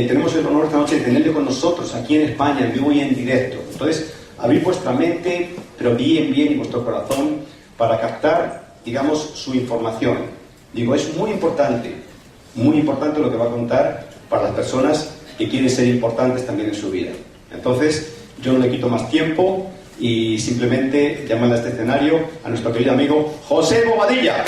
tenemos el honor esta noche de tenerle con nosotros aquí en España, en vivo y en directo. Entonces, abrir vuestra mente, pero bien, y vuestro corazón para captar, digamos, su información. Digo, es muy importante lo que va a contar para las personas que quieren ser importantes también en su vida. Entonces, yo no le quito más tiempo y simplemente llamarle a este escenario a nuestro querido amigo José Bobadilla.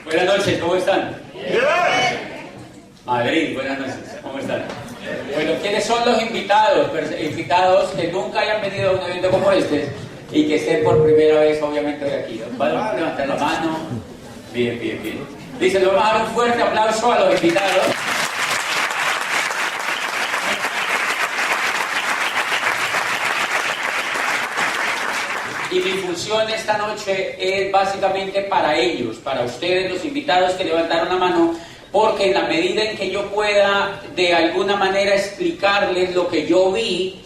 Buenas noches, ¿cómo están? Madrid, buenas noches, ¿cómo están? Bueno, ¿quiénes son los invitados que nunca hayan venido a un evento como este y que estén por primera vez, obviamente, hoy aquí? ¿Van a levantar la mano? Bien. Dicen, vamos a dar un fuerte aplauso a los invitados. Y mi función esta noche es básicamente para ellos, para ustedes, los invitados que levantaron la mano, porque en la medida en que yo pueda de alguna manera explicarles lo que yo vi,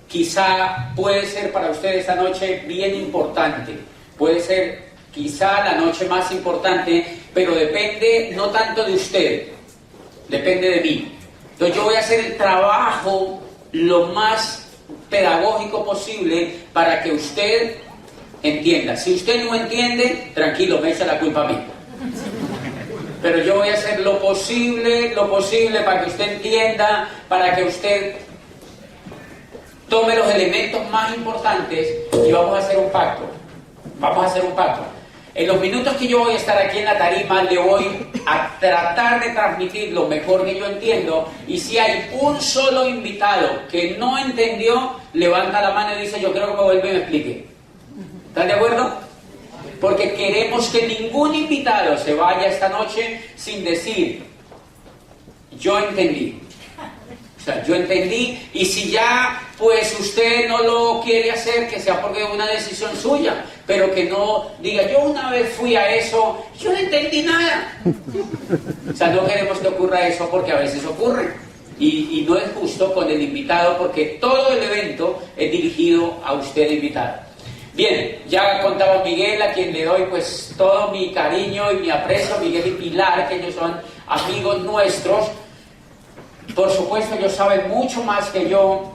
quizá puede ser para ustedes esta noche bien importante, puede ser quizá la noche más importante, pero depende no tanto de usted, depende de mí. Entonces yo voy a hacer el trabajo lo más pedagógico posible para que usted entienda. Si usted no entiende, tranquilo, me echa la culpa a mí. Pero yo voy a hacer lo posible para que usted entienda, para que usted tome los elementos más importantes y vamos a hacer un pacto. En los minutos que yo voy a estar aquí en la tarima, le voy a tratar de transmitir lo mejor que yo entiendo, y si hay un solo invitado que no entendió, levanta la mano y dice, yo creo que me vuelve y me explique. ¿Están de acuerdo? Porque queremos que ningún invitado se vaya esta noche sin decir, yo entendí. O sea, yo entendí, y si ya pues usted no lo quiere hacer, que sea porque es una decisión suya, pero que no diga, yo una vez fui a eso, yo no entendí nada. O sea, no queremos que ocurra eso porque a veces ocurre. Y no es justo con el invitado porque todo el evento es dirigido a usted invitado. Bien, ya contaba Miguel, a quien le doy pues todo mi cariño y mi aprecio, Miguel y Pilar, que ellos son amigos nuestros. Por supuesto, ellos saben mucho más que yo,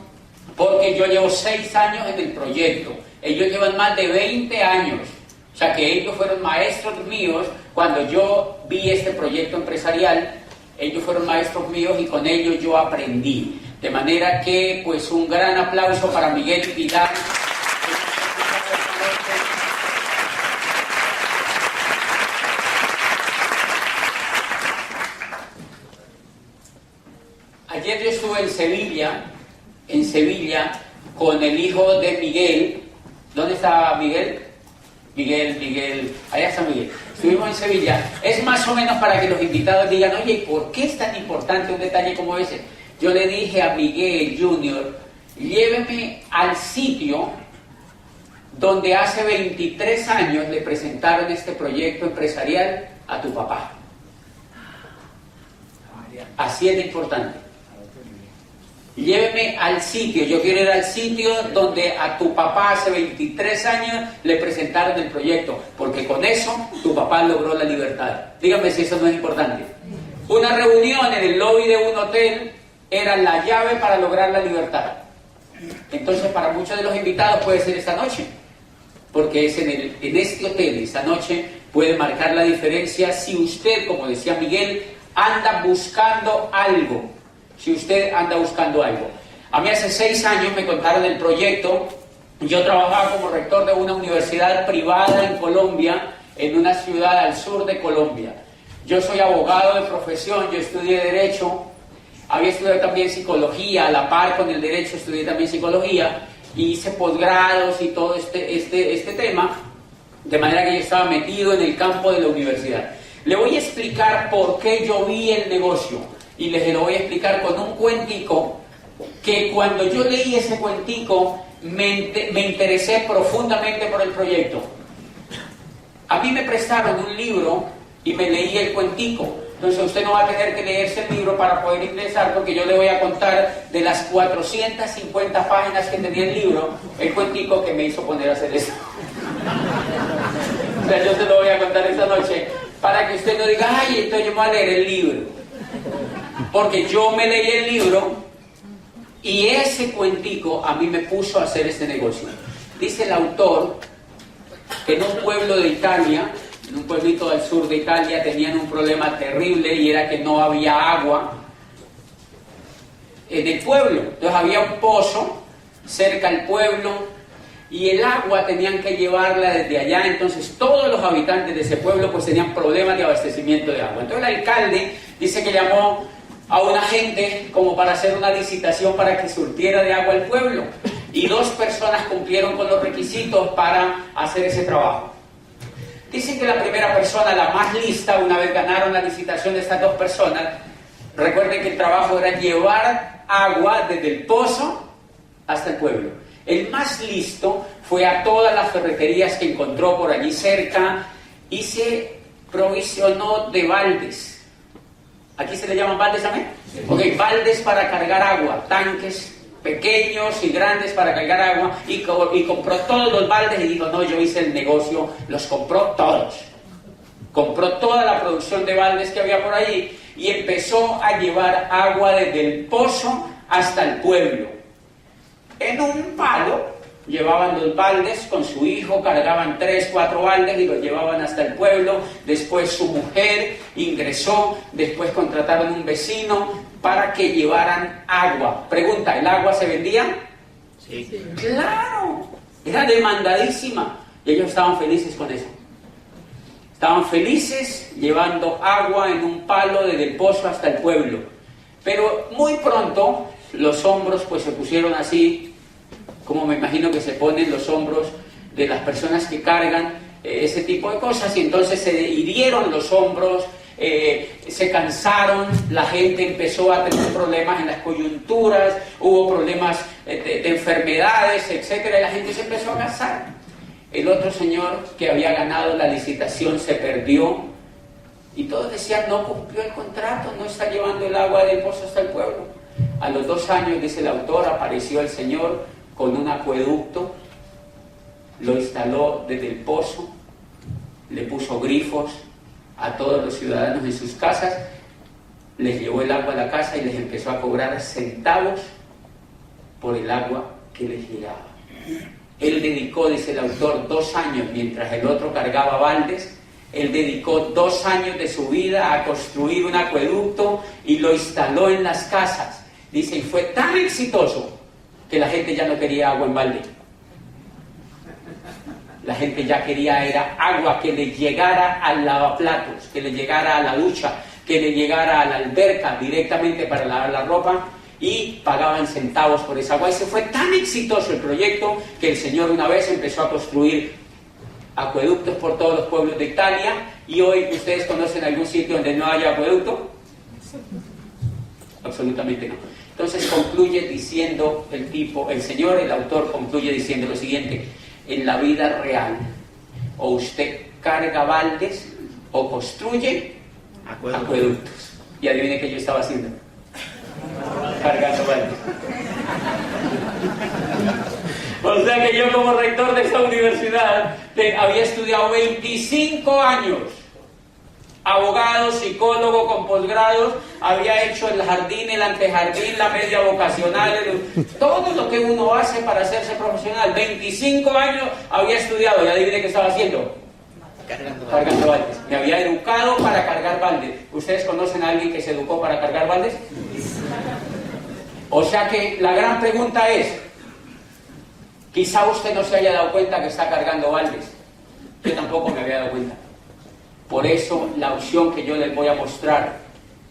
porque yo llevo 6 años en el proyecto. Ellos llevan más de 20 años. O sea, que ellos fueron maestros míos cuando yo vi este proyecto empresarial. Ellos fueron maestros míos y con ellos yo aprendí. De manera que, pues, un gran aplauso para Miguel y Pilar. Ayer yo estuve en Sevilla, con el hijo de Miguel. ¿Dónde está Miguel? Miguel, allá está Miguel. Estuvimos en Sevilla. Es más o menos para que los invitados digan, oye, ¿por qué es tan importante un detalle como ese? Yo le dije a Miguel Junior, lléveme al sitio donde hace 23 años le presentaron este proyecto empresarial a tu papá. Así es de importante. Lléveme al sitio, yo quiero ir al sitio donde a tu papá hace 23 años le presentaron el proyecto, porque con eso tu papá logró la libertad. Dígame si eso no es importante. Una reunión en el lobby de un hotel era la llave para lograr la libertad. Entonces, para muchos de los invitados puede ser esta noche, porque es en este hotel, esta noche puede marcar la diferencia si usted, como decía Miguel, anda buscando algo. Si usted anda buscando algo. A mí hace 6 años me contaron el proyecto. Yo trabajaba como rector de una universidad privada en Colombia, en una ciudad al sur de Colombia. Yo soy abogado de profesión, yo estudié Derecho, había estudiado también Psicología, a la par con el Derecho estudié también Psicología, y hice posgrados y todo este tema, de manera que yo estaba metido en el campo de la universidad. Le voy a explicar por qué yo vi el negocio. Y les lo voy a explicar con un cuentico, que cuando yo leí ese cuentico me interesé profundamente por el proyecto. A mí me prestaron un libro y me leí el cuentico, Entonces usted no va a tener que leerse el libro para poder ingresar, porque yo le voy a contar de las 450 páginas que tenía el libro, el cuentico que me hizo poner a hacer eso. O sea, yo se lo voy a contar esta noche, para que usted no diga, ay, entonces yo me voy a leer el libro. Porque yo me leí el libro, y ese cuentico a mí me puso a hacer este negocio. Dice el autor que en un pueblo de Italia, en un pueblito del sur de Italia, tenían un problema terrible, y era que no había agua en el pueblo. Entonces había un pozo cerca al pueblo, y el agua tenían que llevarla desde allá. Entonces todos los habitantes de ese pueblo pues tenían problemas de abastecimiento de agua. Entonces el alcalde dice que llamó a una gente como para hacer una licitación para que surtiera de agua el pueblo, y 2 personas cumplieron con los requisitos para hacer ese trabajo. Dicen que la primera persona, la más lista, una vez ganaron la licitación de estas 2 personas, recuerden que el trabajo era llevar agua desde el pozo hasta el pueblo. El más listo fue a todas las ferreterías que encontró por allí cerca y se provisionó de baldes. ¿Aquí se le llaman baldes también? Sí. Ok, baldes para cargar agua, tanques pequeños y grandes para cargar agua, y compró todos los baldes y dijo, no, yo hice el negocio, los compró todos. Compró toda la producción de baldes que había por allí y empezó a llevar agua desde el pozo hasta el pueblo. En un palo llevaban los baldes con su hijo, cargaban 3, 4 baldes y los llevaban hasta el pueblo. Después su mujer ingresó, después contrataron un vecino para que llevaran agua. Pregunta, ¿el agua se vendía? Sí. ¡Claro! Era demandadísima. Y ellos estaban felices con eso. Estaban felices llevando agua en un palo desde el pozo hasta el pueblo. Pero muy pronto los hombros pues se pusieron así, como me imagino que se ponen los hombros de las personas que cargan ese tipo de cosas, y entonces se hirieron los hombros, se cansaron, la gente empezó a tener problemas en las coyunturas, hubo problemas de enfermedades, etcétera, y la gente se empezó a cansar. El otro señor que había ganado la licitación se perdió, y todos decían, no cumplió el contrato, no está llevando el agua del pozo hasta el pueblo. A los 2 años, dice el autor, apareció el señor con un acueducto, lo instaló desde el pozo, le puso grifos a todos los ciudadanos en sus casas, les llevó el agua a la casa y les empezó a cobrar centavos por el agua que les llegaba. Él dedicó, dice el autor, 2 años, mientras el otro cargaba baldes, él dedicó 2 años de su vida a construir un acueducto y lo instaló en las casas. Dice, y fue tan exitoso que la gente ya no quería agua en balde. La gente ya quería era agua que le llegara al lavaplatos, que le llegara a la ducha, que le llegara a la alberca directamente para lavar la ropa, y pagaban centavos por esa agua. Y se fue tan exitoso el proyecto que el señor una vez empezó a construir acueductos por todos los pueblos de Italia. Y hoy, ¿ustedes conocen algún sitio donde no haya acueducto? Absolutamente no. Entonces concluye diciendo el señor, el autor concluye diciendo lo siguiente: en la vida real, o usted carga baldes o construye acueductos. Y adivine qué yo estaba haciendo. Cargando baldes. O sea que yo, como rector de esa universidad, había estudiado 25 años. Abogado, psicólogo con posgrados, había hecho el jardín, el antejardín, la media vocacional, todo lo que uno hace para hacerse profesional. 25 años había estudiado, y adivine qué estaba haciendo. Cargando baldes. Me había educado para cargar baldes. ¿Ustedes conocen a alguien que se educó para cargar baldes? O sea que la gran pregunta es, quizá usted no se haya dado cuenta que está cargando baldes. Yo tampoco me había dado cuenta. Por eso la opción que yo les voy a mostrar,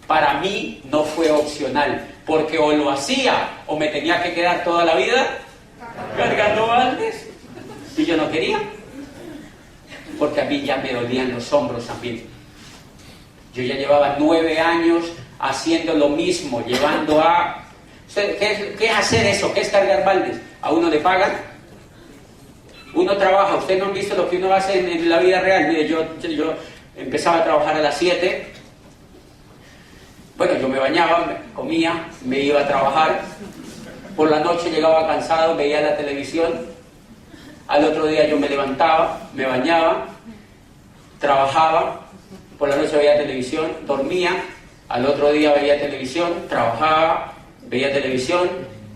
para mí no fue opcional, porque o lo hacía o me tenía que quedar toda la vida cargando baldes, y yo no quería, porque a mí ya me dolían los hombros también. Yo ya llevaba 9 años haciendo lo mismo, llevando a... ¿Qué es hacer eso? ¿Qué es cargar baldes? ¿A uno le pagan? Uno trabaja. ¿Ustedes no han visto lo que uno hace en la vida real? Mire, yo empezaba a trabajar a las 7 Bueno, yo me bañaba, comía, me iba a trabajar. Por la noche llegaba cansado, veía la televisión. Al otro día yo me levantaba, me bañaba, trabajaba. Por la noche veía televisión, dormía. Al otro día veía televisión, trabajaba, veía televisión,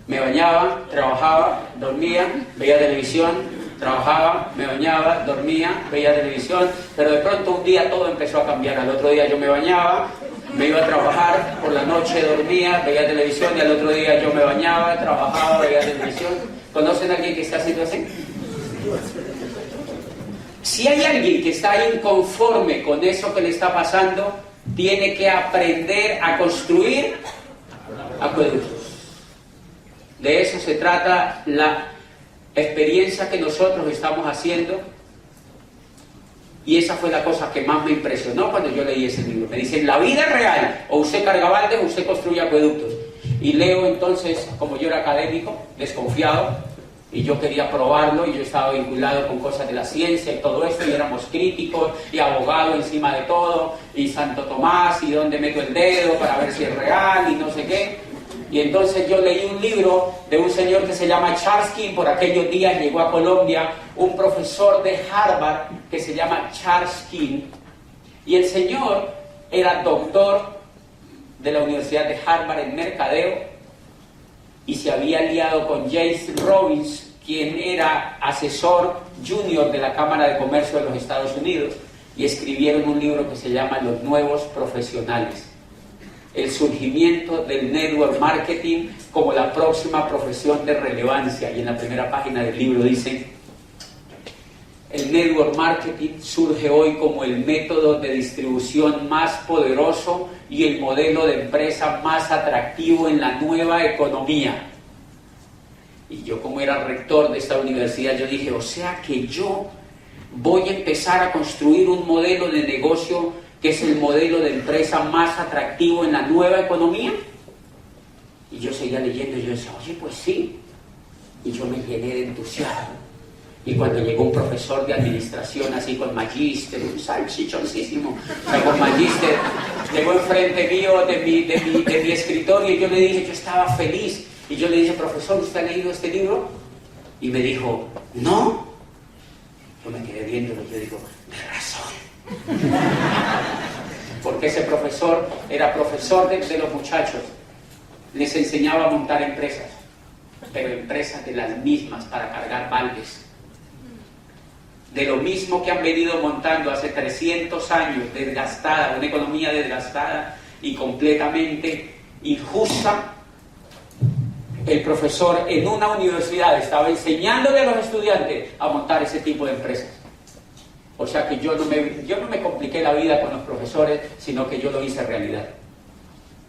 me bañaba, trabajaba, dormía, veía televisión, trabajaba, me bañaba, dormía, veía televisión. Pero de pronto un día todo empezó a cambiar. Al otro día yo me bañaba, me iba a trabajar, por la noche dormía, veía televisión, y al otro día yo me bañaba, trabajaba, veía televisión. ¿Conocen a alguien que está haciendo así? Si hay alguien que está inconforme con eso que le está pasando, tiene que aprender a construir acueductos. De eso se trata la experiencia que nosotros estamos haciendo. Y esa fue la cosa que más me impresionó cuando yo leí ese libro. Me dicen, la vida real, o usted carga baldes o usted construye acueductos. Y leo entonces, como yo era académico, desconfiado, y yo quería probarlo, y yo estaba vinculado con cosas de la ciencia y todo esto, y éramos críticos, y abogado encima de todo, y Santo Tomás, y dónde meto el dedo para ver si es real, y no sé qué. Y entonces yo leí un libro de un señor que se llama Charles King. Por aquellos días llegó a Colombia un profesor de Harvard que se llama Charles King, y el señor era doctor de la Universidad de Harvard en mercadeo, y se había liado con James Robbins, quien era asesor junior de la Cámara de Comercio de los Estados Unidos, y escribieron un libro que se llama Los Nuevos Profesionales: el surgimiento del network marketing como la próxima profesión de relevancia. Y en la primera página del libro dice: el network marketing surge hoy como el método de distribución más poderoso y el modelo de empresa más atractivo en la nueva economía. Y yo, como era rector de esta universidad, yo dije, o sea que yo voy a empezar a construir un modelo de negocio que es el modelo de empresa más atractivo en la nueva economía. Y yo seguía leyendo y yo decía, oye, pues sí. Y yo me llené de entusiasmo. Y cuando llegó un profesor de administración así con magíster, un salchichoncísimo, o sea, con magíster, llegó enfrente mío de mi escritorio, y yo le dije, yo estaba feliz, y yo le dije, profesor, ¿usted ha leído este libro? Y me dijo, no. Yo me quedé viéndolo y yo digo, de razón. Porque ese profesor era profesor de los muchachos, les enseñaba a montar empresas, pero empresas de las mismas para cargar baldes. De lo mismo que han venido montando hace 300 años, desgastada, una economía desgastada y completamente injusta. El profesor en una universidad estaba enseñándole a los estudiantes a montar ese tipo de empresas. O sea que yo no me compliqué la vida con los profesores, sino que yo lo hice realidad.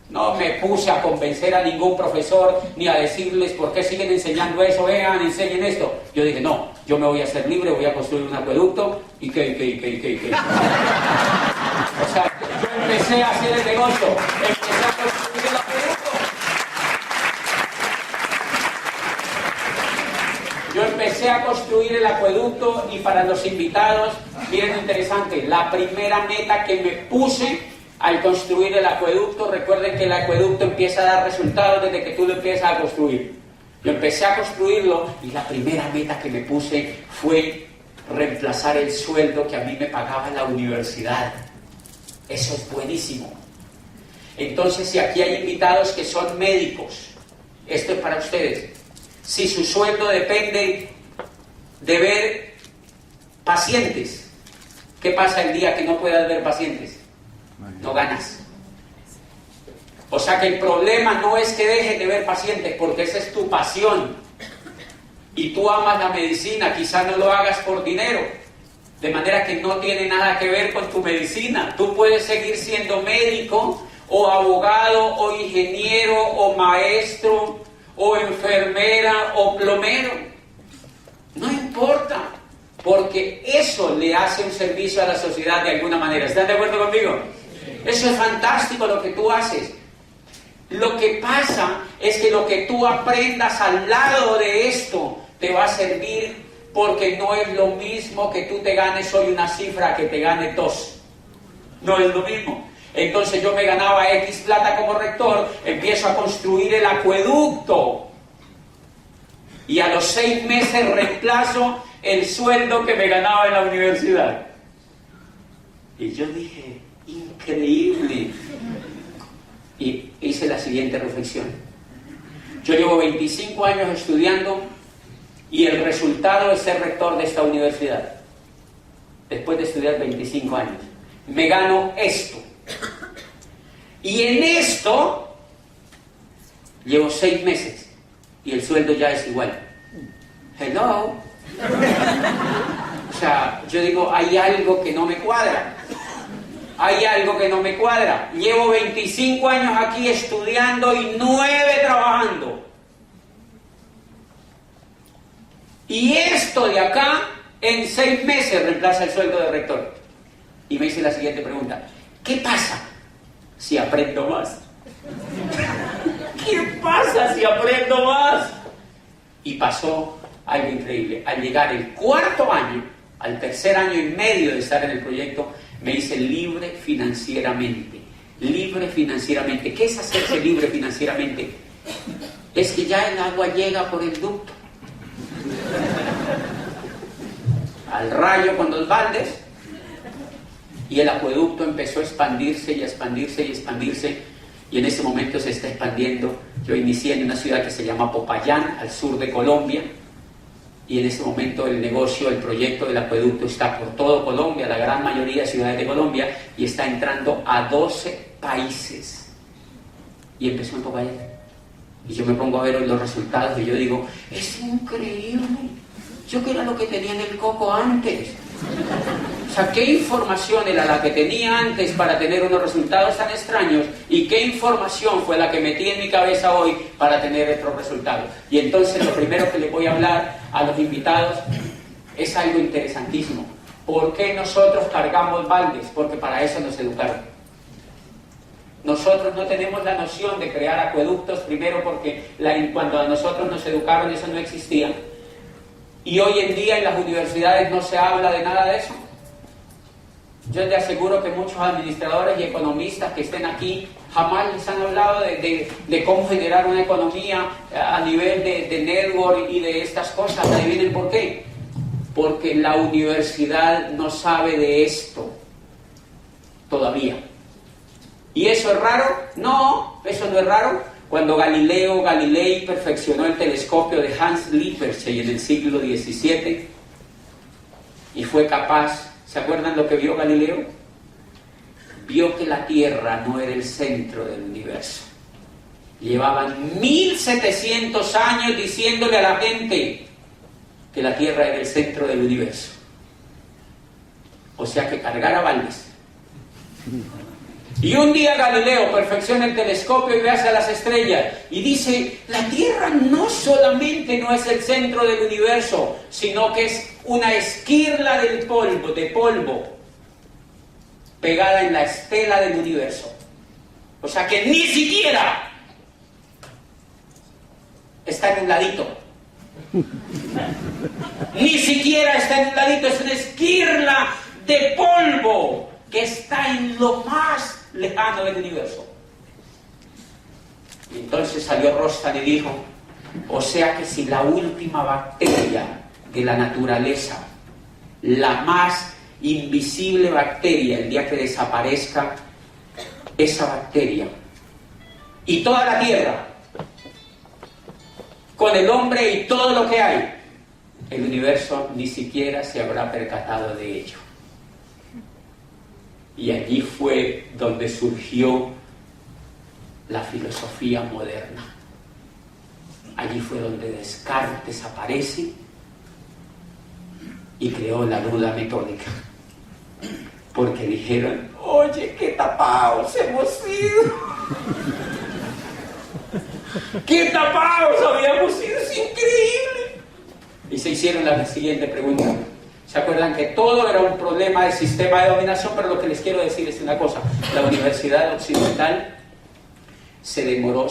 No me puse a convencer a ningún profesor, ni a decirles por qué siguen enseñando eso, vean, enseñen esto. Yo dije, no, yo me voy a hacer libre, voy a construir un acueducto, y qué. O sea, yo empecé a hacer el negocio, empecé a construir el acueducto. Yo empecé a construir el acueducto, y para los invitados, miren lo interesante, la primera meta que me puse al construir el acueducto, recuerden que el acueducto empieza a dar resultados desde que tú lo empiezas a construir. Yo empecé a construirlo, y la primera meta que me puse fue reemplazar el sueldo que a mí me pagaba la universidad. Eso es buenísimo. Entonces, si aquí hay invitados que son médicos, esto es para ustedes. Si su sueldo depende de ver pacientes, ¿qué pasa el día que no puedas ver pacientes? No ganas. O sea que el problema no es que dejes de ver pacientes, porque esa es tu pasión y tú amas la medicina, quizás no lo hagas por dinero, de manera que no tiene nada que ver con tu medicina. Tú puedes seguir siendo médico o abogado o ingeniero o maestro o enfermera o plomero, no importa, porque eso le hace un servicio a la sociedad de alguna manera. ¿Están de acuerdo conmigo? Eso es fantástico lo que tú haces. Lo que pasa es que lo que tú aprendas al lado de esto te va a servir, porque no es lo mismo que tú te ganes hoy una cifra que te gane 2. No es lo mismo. Entonces yo me ganaba X plata como rector, empiezo a construir el acueducto. Y a los 6 meses reemplazo el sueldo que me ganaba en la universidad. Y yo dije, increíble. Y hice la siguiente reflexión. Yo llevo 25 años estudiando y el resultado es ser rector de esta universidad. Después de estudiar 25 años. Me gano esto. Y en esto llevo 6 meses. Y el sueldo ya es igual. Hello. O sea, yo digo, hay algo que no me cuadra. Hay algo que no me cuadra. Llevo 25 años aquí estudiando y 9 trabajando. Y esto de acá, en 6 meses reemplaza el sueldo de rector. Y me hice la siguiente pregunta. ¿Qué pasa si aprendo más? ¿Qué pasa si aprendo más? Y pasó algo increíble. Al llegar el 4.º año, al 3er año y medio de estar en el proyecto, me hice libre financieramente. Libre financieramente. ¿Qué es hacerse libre financieramente? Es que ya el agua llega por el ducto al rayo con 2 baldes, y el acueducto empezó a expandirse y a expandirse y a expandirse, y en ese momento se está expandiendo. Yo inicié en una ciudad que se llama Popayán, al sur de Colombia, y en ese momento el negocio, el proyecto del acueducto está por todo Colombia, la gran mayoría de ciudades de Colombia, y está entrando a 12 países. Y empezó en Popayán. Y yo me pongo a ver hoy los resultados y yo digo, es increíble. Yo que era lo que tenía en el coco antes. O sea, ¿qué información era la que tenía antes para tener unos resultados tan extraños? ¿Y qué información fue la que metí en mi cabeza hoy para tener estos resultados? Y entonces lo primero que les voy a hablar a los invitados es algo interesantísimo. ¿Por qué nosotros cargamos baldes? Porque para eso nos educaron. Nosotros no tenemos la noción de crear acueductos, primero porque cuando a nosotros nos educaron eso no existía. Y hoy en día en las universidades no se habla de nada de eso. Yo te aseguro que muchos administradores y economistas que estén aquí jamás les han hablado de cómo generar una economía a nivel de network y de estas cosas. ¿Adivinen por qué? Porque la universidad no sabe de esto todavía. ¿Y eso es raro? No, eso no es raro. Cuando Galileo Galilei perfeccionó el telescopio de Hans Lippershey en el siglo XVII y fue capaz, ¿se acuerdan lo que vio Galileo? Vio que la Tierra no era el centro del universo. Llevaban 1700 años diciéndole a la gente que la Tierra era el centro del universo. O sea que cargara baldes. Y un día Galileo perfecciona el telescopio y ve hacia las estrellas y dice, la Tierra no solamente no es el centro del universo, sino que es una esquirla de polvo, pegada en la estela del universo. O sea que ni siquiera está en un ladito. Ni siquiera está en un ladito, es una esquirla de polvo que está en lo más lejano del universo. Y entonces salió Rostan y dijo, o sea que si la última bacteria de la naturaleza, la más invisible bacteria, el día que desaparezca esa bacteria y toda la Tierra con el hombre y todo lo que hay, el universo ni siquiera se habrá percatado de ello. Y allí fue donde surgió la filosofía moderna. Allí fue donde Descartes aparece y creó la duda metódica. Porque dijeron, oye, qué tapados hemos sido. ¡Qué tapados habíamos sido! ¡Es increíble! Y se hicieron la siguiente pregunta. ¿Se acuerdan que todo era un problema de sistema de dominación? Pero lo que les quiero decir es una cosa. La Universidad Occidental se demoró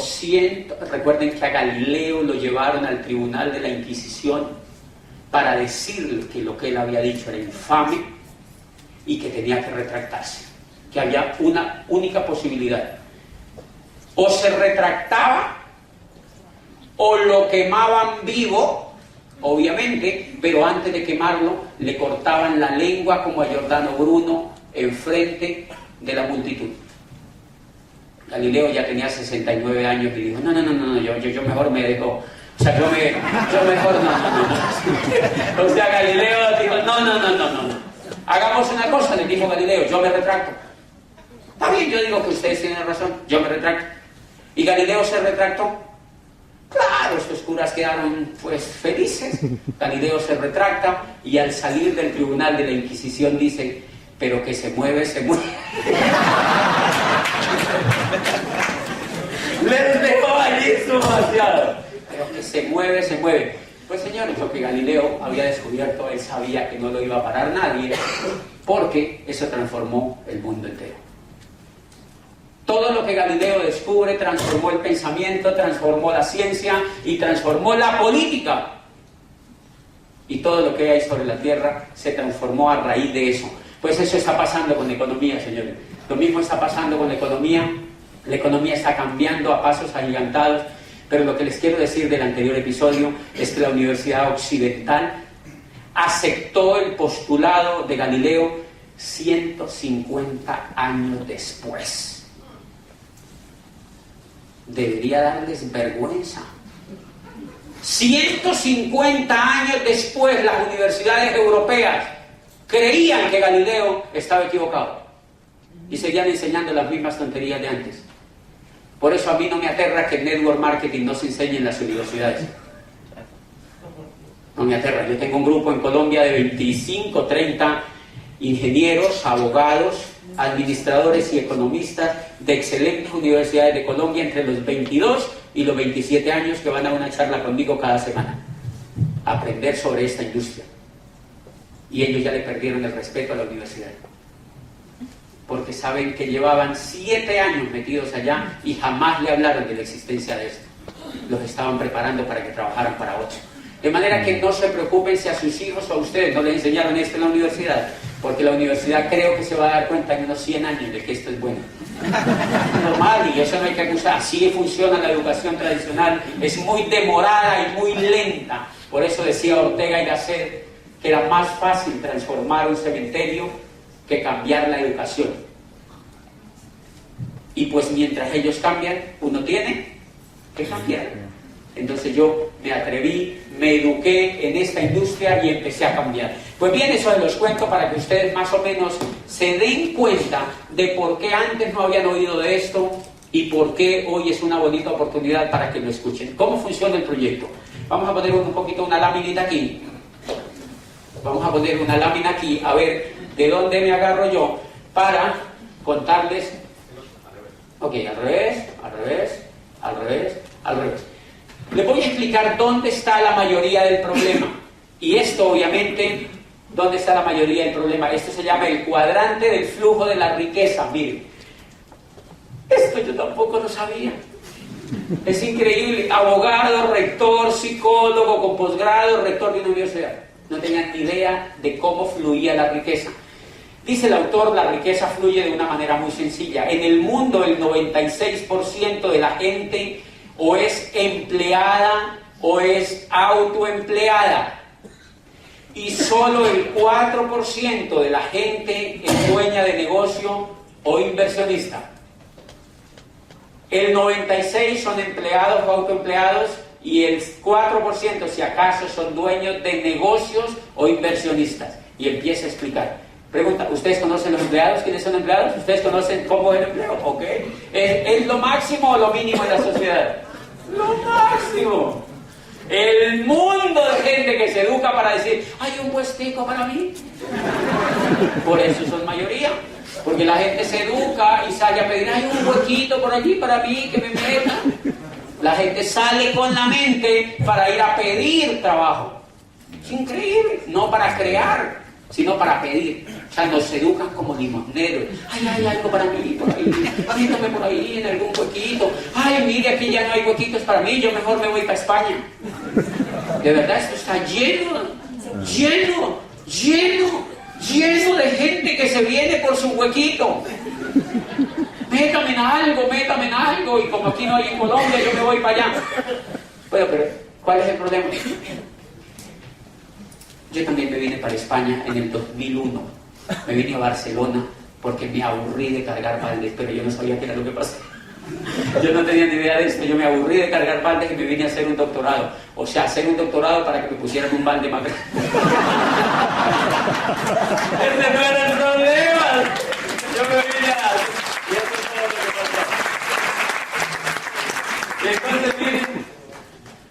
recuerden que a Galileo lo llevaron al tribunal de la Inquisición para decirle que lo que él había dicho era infame y que tenía que retractarse. que había una única posibilidad. O se retractaba, o lo quemaban vivo, obviamente, pero antes de quemarlo le cortaban la lengua como a Giordano Bruno enfrente de la multitud. Galileo ya tenía 69 años y dijo, no, yo mejor me dejo, o sea, yo mejor no. O sea, Galileo dijo, no. Hagamos una cosa, le dijo Galileo, yo me retracto. Está bien, yo digo que ustedes tienen razón, yo me retracto. Y Galileo se retractó. Claro, estos curas quedaron pues felices. Galileo se retracta y al salir del tribunal de la Inquisición dice, pero que se mueve, se mueve. Les dejó allí demasiado. Pero que se mueve, se mueve. Pues señores, lo que Galileo había descubierto, él sabía que no lo iba a parar nadie, porque eso transformó el mundo entero. Todo lo que Galileo descubre transformó el pensamiento, transformó la ciencia y transformó la política. Y todo lo que hay sobre la Tierra se transformó a raíz de eso. Pues eso está pasando con la economía, señores. Lo mismo está pasando con la economía. La economía está cambiando a pasos agigantados. Pero lo que les quiero decir del anterior episodio es que la Universidad Occidental aceptó el postulado de Galileo 150 años después. Debería darles vergüenza. 150 años después las universidades europeas creían que Galileo estaba equivocado y seguían enseñando las mismas tonterías de antes. Por eso a mí no me aterra que el network marketing no se enseñe en las universidades. No me aterra. Yo tengo un grupo en Colombia de 25, 30 ingenieros, abogados, administradores y economistas de excelentes universidades de Colombia entre los 22 y los 27 años que van a una charla conmigo cada semana a aprender sobre esta industria. Y ellos ya le perdieron el respeto a la universidad, porque saben que llevaban 7 años metidos allá y jamás le hablaron de la existencia de esto. Los estaban preparando para que trabajaran para otros. De manera que no se preocupen si a sus hijos o a ustedes no les enseñaron esto en la universidad, porque la universidad creo que se va a dar cuenta en unos 100 años de que esto es bueno. Normal, y eso no hay que acusar. Así funciona la educación tradicional, es muy demorada y muy lenta. Por eso decía Ortega y Gasset que era más fácil transformar un cementerio que cambiar la educación. Y pues mientras ellos cambian, uno tiene que cambiar. Entonces yo me atreví, me eduqué en esta industria y empecé a cambiar. Pues bien, eso los cuento para que ustedes más o menos se den cuenta de por qué antes no habían oído de esto y por qué hoy es una bonita oportunidad para que lo escuchen. ¿Cómo funciona el proyecto? Vamos a poner un poquito una láminita aquí. Vamos a poner una lámina aquí, a ver de dónde me agarro yo para contarles. Ok, al revés. Les voy a explicar dónde está la mayoría del problema. Y esto, obviamente, ¿dónde está la mayoría del problema? Esto se llama el cuadrante del flujo de la riqueza. Miren, esto yo tampoco lo sabía. Es increíble. Abogado, rector, psicólogo, con posgrado, rector de una universidad. No tenían ni idea de cómo fluía la riqueza. Dice el autor, la riqueza fluye de una manera muy sencilla. En el mundo, el 96% de la gente o es empleada o es autoempleada. Y solo el 4% de la gente es dueña de negocio o inversionista. El 96% son empleados o autoempleados y el 4% si acaso son dueños de negocios o inversionistas. Y empieza a explicar. Pregunta, ¿ustedes conocen los empleados? ¿Quiénes son empleados? ¿Ustedes conocen cómo es el empleo? ¿Ok? ¿Es lo máximo o lo mínimo en la sociedad? Lo máximo. El mundo de gente que se educa para decir, hay un puestico para mí. Por eso son mayoría. Porque la gente se educa y sale a pedir, hay un huequito por allí para mí, que me metan. La gente sale con la mente para ir a pedir trabajo. Es increíble. No para crear, sino para pedir. O sea, nos educan como limosneros. Ay, hay algo para mí por ahí. Métame por ahí en algún huequito. Ay, mire, aquí ya no hay huequitos para mí. Yo mejor me voy para España. De verdad, esto está lleno de gente que se viene por su huequito. Métame en algo, y como aquí no hay en Colombia, yo me voy para allá. Bueno, pero ¿cuál es el problema? Yo también me vine para España en el 2001. Me vine a Barcelona porque me aburrí de cargar baldes, pero yo no sabía qué era lo que pasaba. Yo no tenía ni idea de esto, yo me aburrí de cargar baldes y me vine a hacer un doctorado. O sea, hacer un doctorado para que me pusieran un balde más grande. Ese no era el problema. Yo me vine a... Y eso es todo lo que pasó. Entonces, miren,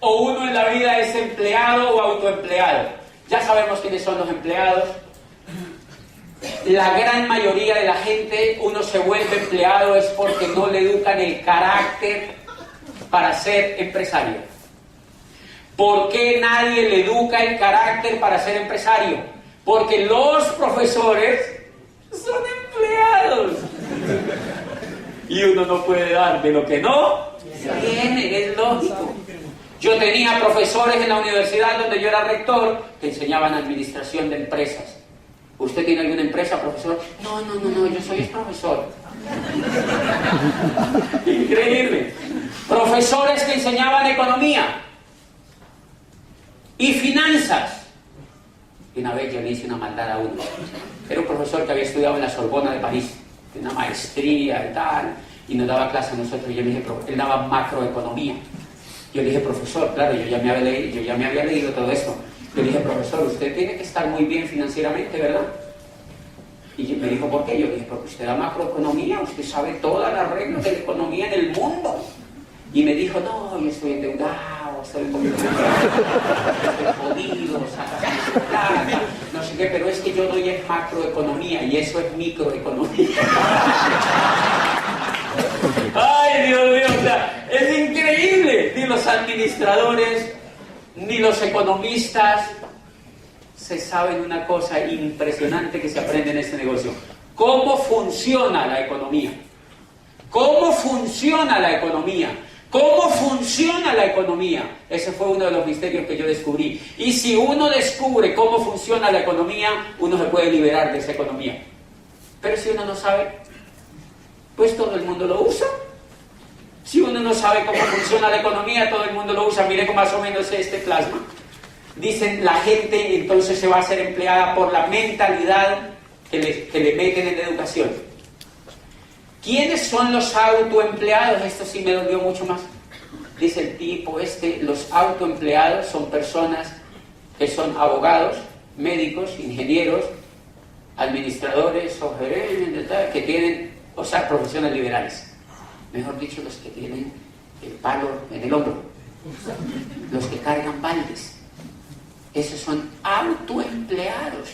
o uno en la vida es empleado o autoempleado. Ya sabemos quiénes son los empleados. La gran mayoría de la gente, uno se vuelve empleado es porque no le educan el carácter para ser empresario. ¿Por qué nadie le educa el carácter para ser empresario? Porque los profesores son empleados. Y uno no puede dar de lo que no tiene, es lógico. Yo tenía profesores en la universidad donde yo era rector que enseñaban administración de empresas. ¿Usted tiene alguna empresa, profesor? No, yo soy profesor. Increíble. Profesores que enseñaban economía y finanzas. Y una vez yo le hice una maldad a uno. Era un profesor que había estudiado en la Sorbona de París, de una maestría y tal, y nos daba clase a nosotros. Y yo le dije, él daba macroeconomía. Yo le dije, profesor, claro, yo ya me había leído todo esto. Yo le dije, profesor, usted tiene que estar muy bien financieramente, ¿verdad? Y me dijo, ¿por qué? Yo le dije, porque usted da macroeconomía, usted sabe todas las reglas de la economía en el mundo. Y me dijo, no, yo estoy endeudado, estoy un poquito estoy jodido, sacas mi plata, no sé qué, pero es que yo doy en macroeconomía y eso es microeconomía. Ay, Dios mío, o sea, es increíble. Ni los administradores, ni los economistas se saben una cosa impresionante que se aprende en este negocio. ¿Cómo funciona la economía? ¿Cómo funciona la economía? ¿Cómo funciona la economía? Ese fue uno de los misterios que yo descubrí. Y si uno descubre cómo funciona la economía, uno se puede liberar de esa economía. Pero si uno no sabe, pues todo el mundo lo usa. Si uno no sabe cómo funciona la economía, todo el mundo lo usa. Mire cómo más o menos este plasma. Dicen, la gente entonces se va a ser empleada por la mentalidad que le meten en la educación. ¿Quiénes son los autoempleados? Esto sí me dolió mucho más. Dice el tipo los autoempleados son personas que son abogados, médicos, ingenieros, administradores o gerentes, que tienen, o sea, profesiones liberales. Mejor dicho, los que tienen el palo en el hombro, los que cargan baldes. Esos son autoempleados,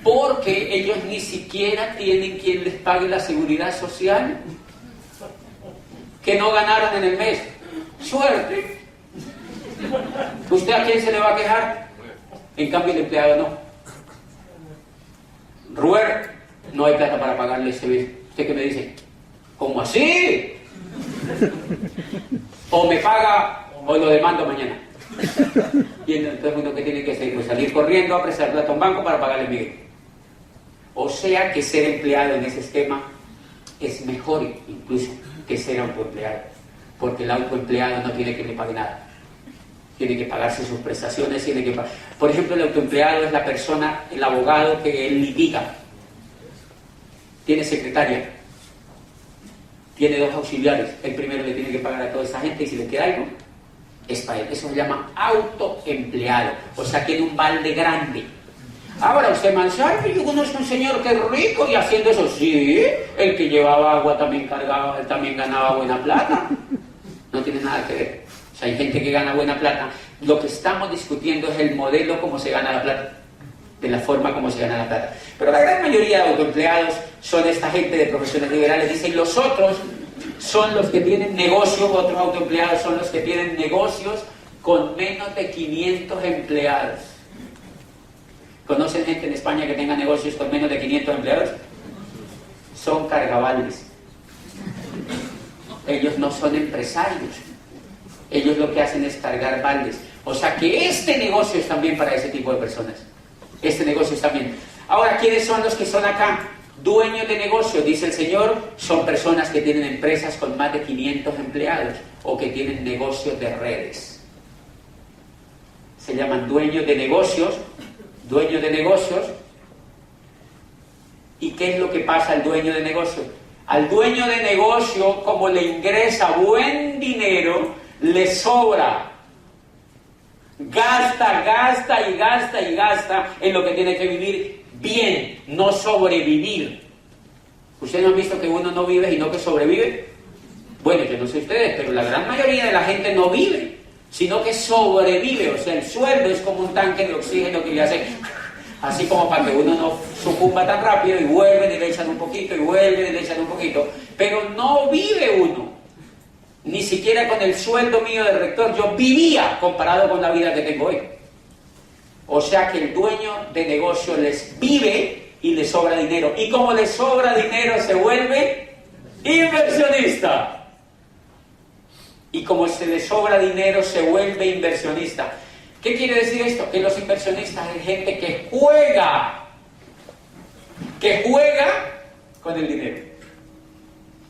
porque ellos ni siquiera tienen quien les pague la seguridad social que no ganaron en el mes. Suerte. ¿Usted a quién se le va a quejar? En cambio el empleado no. Ruer, no hay plata para pagarle ese mes. ¿Usted qué me dice? ¿Cómo así? O me paga o lo demando mañana. Y entonces uno que tiene que hacer, pues salir corriendo a prestar plata a un banco para pagarle Miguel. O sea que ser empleado en ese esquema es mejor incluso que ser autoempleado, porque el autoempleado no tiene que le pague nada, tiene que pagarse sus prestaciones, tiene que por ejemplo, el autoempleado es la persona, el abogado que él litiga, tiene secretaria, tiene 2 auxiliares, el primero le tiene que pagar a toda esa gente y si le queda algo es para él. Eso se llama autoempleado, o sea, tiene un balde grande. Ahora usted Manzano, yo conozco un señor que es rico y haciendo eso, sí, el que llevaba agua también cargaba, él también ganaba buena plata. No tiene nada que ver. O sea, hay gente que gana buena plata. Lo que estamos discutiendo es el modelo como se gana la plata, de la forma como se gana la plata. Pero la gran mayoría de autoempleados son esta gente de profesiones liberales. Dicen, los otros son los que tienen negocios, otros autoempleados son los que tienen negocios con menos de 500 empleados. ¿Conocen gente en España que tenga negocios con menos de 500 empleados? Son cargabaldes. Ellos no son empresarios. Ellos lo que hacen es cargar baldes. O sea que este negocio es también para ese tipo de personas. Este negocio es también. Ahora, ¿quiénes son los que son acá? Dueños de negocio, dice el Señor, son personas que tienen empresas con más de 500 empleados o que tienen negocios de redes. Se llaman dueños de negocios, dueños de negocios. ¿Y qué es lo que pasa al dueño de negocio? Al dueño de negocio, como le ingresa buen dinero, le sobra. Gasta, gasta y gasta y gasta en lo que tiene que vivir bien, no sobrevivir. ¿Ustedes no han visto que uno no vive y no que sobrevive? Bueno, yo no sé ustedes, pero la gran mayoría de la gente no vive, sino que sobrevive. O sea, el sueldo es como un tanque de oxígeno que le hace así como para que uno no sucumba tan rápido, y vuelven y le echan un poquito, y vuelven y le echan un poquito, pero no vive uno. Ni siquiera con el sueldo mío de rector yo vivía comparado con la vida que tengo hoy. O sea que el dueño de negocio les vive y le sobra dinero. Y como le sobra dinero se vuelve inversionista. Y como se le sobra dinero se vuelve inversionista. ¿Qué quiere decir esto? Que los inversionistas es gente que juega con el dinero.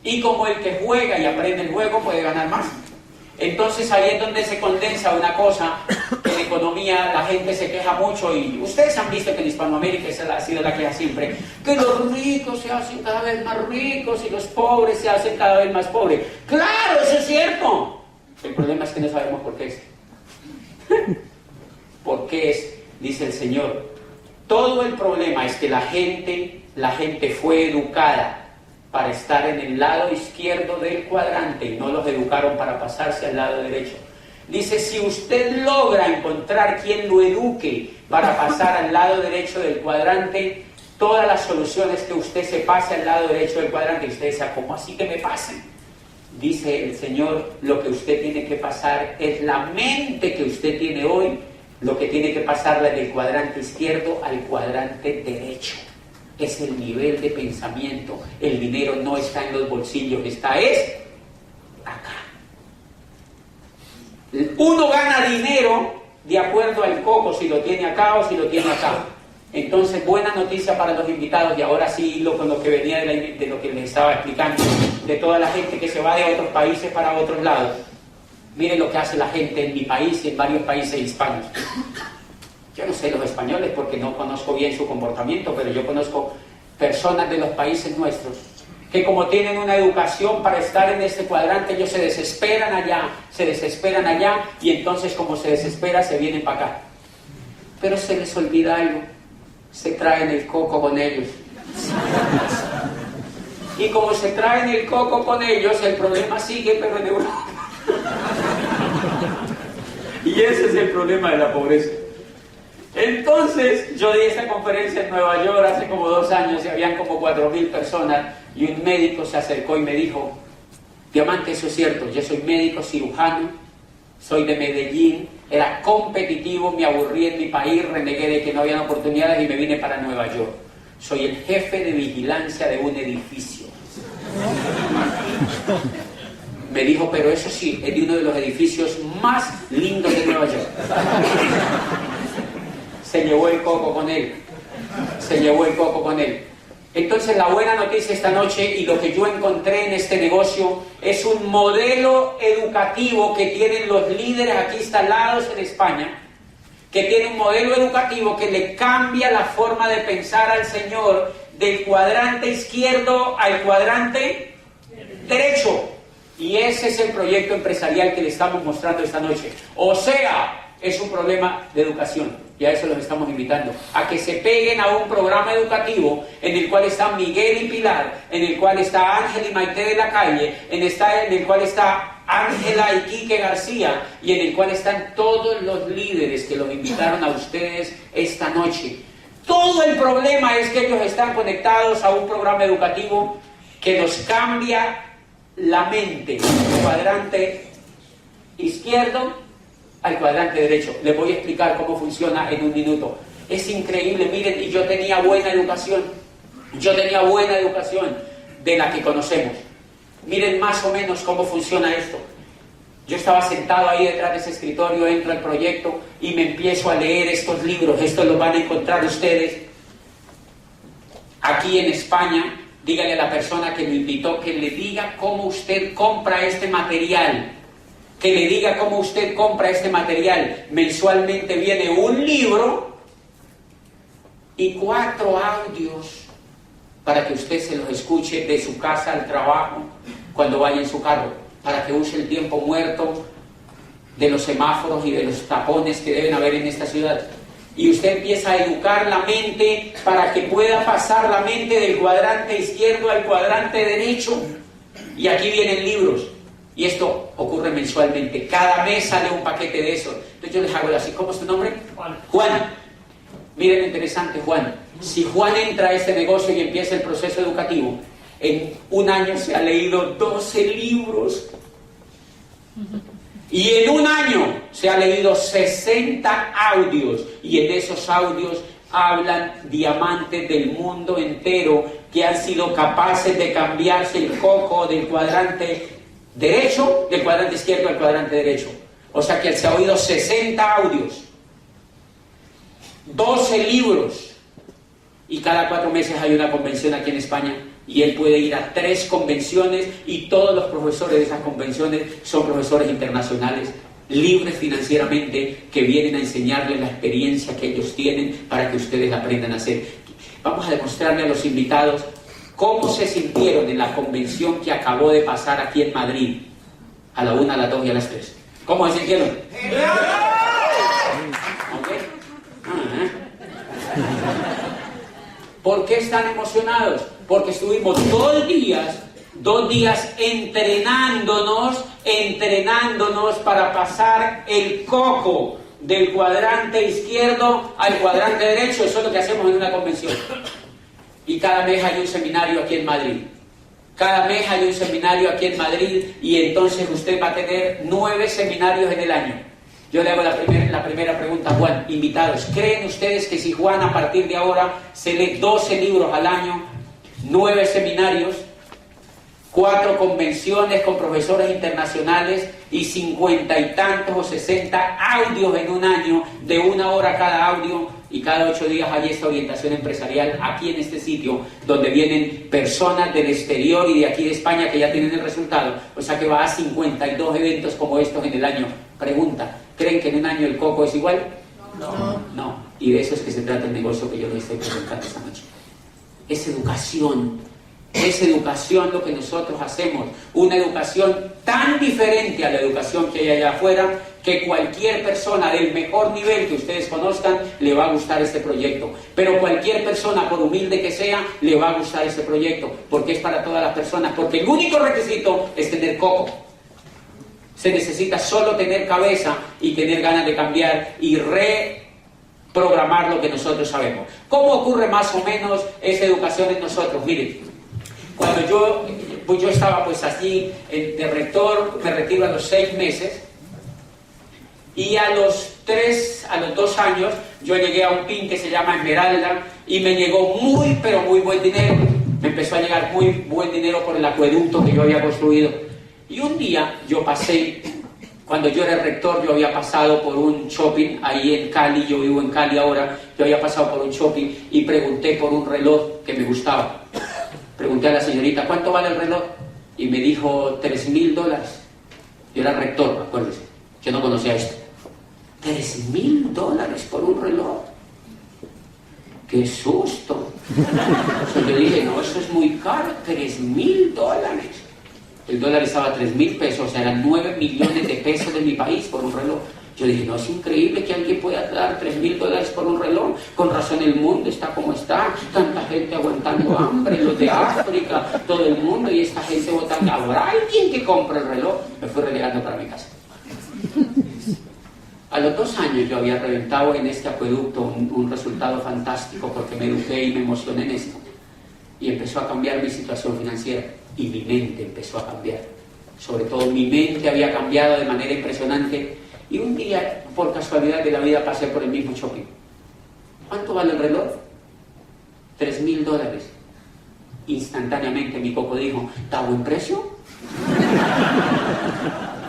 Y como el que juega y aprende el juego puede ganar más. Entonces ahí es donde se condensa una cosa que en economía la gente se queja mucho, y ustedes han visto que en Hispanoamérica esa ha sido la queja siempre, que los ricos se hacen cada vez más ricos y los pobres se hacen cada vez más pobres. ¡Claro, eso es cierto! El problema es que no sabemos por qué es. ¿Por qué es? Dice el Señor. Todo el problema es que la gente fue educada para estar en el lado izquierdo del cuadrante y no los educaron para pasarse al lado derecho. Dice, si usted logra encontrar quien lo eduque para pasar al lado derecho del cuadrante, todas las soluciones que usted se pase al lado derecho del cuadrante, y usted dice, ¿cómo así que me pasen? Dice el Señor, lo que usted tiene que pasar es la mente que usted tiene hoy, lo que tiene que pasarla del cuadrante izquierdo al cuadrante derecho. Es el nivel de pensamiento. El dinero no está en los bolsillos, está acá. Uno gana dinero de acuerdo al coco, si lo tiene acá o si lo tiene acá. Entonces, buena noticia para los invitados, y ahora sí con lo que venía de lo que les estaba explicando, de toda la gente que se va de otros países para otros lados. Miren lo que hace la gente en mi país y en varios países hispanos. Yo no sé los españoles porque no conozco bien su comportamiento, pero yo conozco personas de los países nuestros que, como tienen una educación para estar en este cuadrante, ellos se desesperan allá, y entonces como se desespera se vienen para acá. Pero se les olvida algo, se traen el coco con ellos. Y como se traen el coco con ellos, el problema sigue, pero en Europa. Y ese es el problema de la pobreza. Entonces, yo di esta conferencia en Nueva York hace como 2 años y habían como 4.000 personas, y un médico se acercó y me dijo, Diamante, eso es cierto, yo soy médico cirujano, soy de Medellín, era competitivo, me aburrí en mi país, renegué de que no habían oportunidades y me vine para Nueva York. Soy el jefe de vigilancia de un edificio. Me dijo, pero eso sí, es de uno de los edificios más lindos de Nueva York. Se llevó el coco con él. Entonces, la buena noticia esta noche, y lo que yo encontré en este negocio, es un modelo educativo que tienen los líderes aquí instalados en España, que tiene un modelo educativo que le cambia la forma de pensar al Señor del cuadrante izquierdo al cuadrante derecho. Y ese es el proyecto empresarial que le estamos mostrando esta noche. O sea, es un problema de educación, y a eso los estamos invitando, a que se peguen a un programa educativo en el cual está Miguel y Pilar, en el cual está Ángel y Maite de la Calle, en el cual está Ángela y Quique García, y en el cual están todos los líderes que los invitaron a ustedes esta noche. Todo el problema es que ellos están conectados a un programa educativo que nos cambia la mente del cuadrante izquierdo al cuadrante derecho. Les voy a explicar cómo funciona en un minuto. Es increíble, miren, y yo tenía buena educación de la que conocemos. Miren más o menos cómo funciona esto. Yo estaba sentado ahí detrás de ese escritorio, entro al proyecto y me empiezo a leer estos libros. Estos los van a encontrar ustedes. aquí en España, dígale a la persona que lo invitó que le diga cómo usted compra este material. Que le diga cómo usted compra este material. Mensualmente viene un libro y 4 audios para que usted se los escuche de su casa al trabajo, cuando vaya en su carro, para que use el tiempo muerto de los semáforos y de los tapones que deben haber en esta ciudad. Y usted empieza a educar la mente para que pueda pasar la mente del cuadrante izquierdo al cuadrante derecho. Y aquí vienen libros. Y esto ocurre mensualmente. Cada mes sale un paquete de eso. Entonces yo les hago así. ¿Cómo es tu nombre? Juan. Juan. Miren lo interesante, Juan. Si Juan entra a este negocio y empieza el proceso educativo, en un año se ha leído 12 libros. Y en un año se ha leído 60 audios. Y en esos audios hablan diamantes del mundo entero que han sido capaces de cambiarse el coco del cuadrante derecho, del cuadrante izquierdo al cuadrante derecho. O sea que se ha oído 60 audios, 12 libros. Y cada 4 meses hay una convención aquí en España. Y él puede ir a 3 convenciones y todos los profesores de esas convenciones son profesores internacionales, libres financieramente, que vienen a enseñarles la experiencia que ellos tienen para que ustedes la aprendan a hacer. Vamos a demostrarle a los invitados cómo se sintieron en la convención que acabó de pasar aquí en Madrid, a la 1, a las 2 y a las 3. ¿Cómo se sintieron? ¿Okay? ¿Por qué están emocionados? Porque estuvimos 2 días entrenándonos para pasar el coco del cuadrante izquierdo al cuadrante derecho. Eso es lo que hacemos en una convención. Y cada mes hay un seminario aquí en Madrid. Y entonces usted va a tener 9 seminarios en el año. Yo le hago la primera pregunta a Juan. Invitados, ¿creen ustedes que si Juan a partir de ahora se lee 12 libros al año, 9 seminarios, 4 convenciones con profesores internacionales y 50 y tantos o 60 audios en un año, de 1 hora cada audio, y cada 8 días hay esta orientación empresarial aquí en este sitio, donde vienen personas del exterior y de aquí de España que ya tienen el resultado? O sea que va a 52 eventos como estos en el año. Pregunta, ¿creen que en un año el coco es igual? No. Y de eso es que se trata el negocio que yo les estoy presentando esta noche. Es educación lo que nosotros hacemos, una educación tan diferente a la educación que hay allá afuera, que cualquier persona del mejor nivel que ustedes conozcan le va a gustar este proyecto, pero cualquier persona, por humilde que sea, le va a gustar este proyecto, porque es para todas las personas, porque el único requisito es tener coco. Se necesita solo tener cabeza y tener ganas de cambiar y reprogramar lo que nosotros sabemos. ¿Cómo ocurre más o menos esa educación en nosotros? Miren, cuando yo estaba pues allí de rector, me retiro a los 6 meses, y a los 2 años yo llegué a un PIN que se llama Esmeralda, y me llegó muy buen dinero. Me empezó a llegar muy buen dinero por el acueducto que yo había construido. Y un día yo pasé, cuando yo era rector, yo había pasado por un shopping ahí en Cali, yo vivo en Cali ahora, yo había pasado por un shopping y pregunté por un reloj que me gustaba. Pregunté a la señorita, ¿cuánto vale el reloj? Y me dijo, $3,000. Yo era rector, acuérdense, yo no conocía esto. $3,000 por un reloj. ¡Qué susto! Entonces yo dije, no, eso es muy caro, $3,000. El dólar estaba a 3,000 pesos, o sea, eran 9 millones de pesos de mi país por un reloj. Yo dije, no, es increíble que alguien pueda dar $3,000 por un reloj. Con razón el mundo está como está, tanta gente aguantando hambre, los de África, todo el mundo, y esta gente votando. ¿Habrá alguien que compre el reloj? Me fui relegando para mi casa. A los 2 años yo había reventado en este acueducto un resultado fantástico, porque me eduqué y me emocioné en esto. Y empezó a cambiar mi situación financiera. Y mi mente empezó a cambiar. Sobre todo mi mente había cambiado de manera impresionante. Y un día, por casualidad de la vida, pasé por el mismo shopping. ¿Cuánto vale el reloj? $3,000. Instantáneamente mi coco dijo, ¿está a buen precio?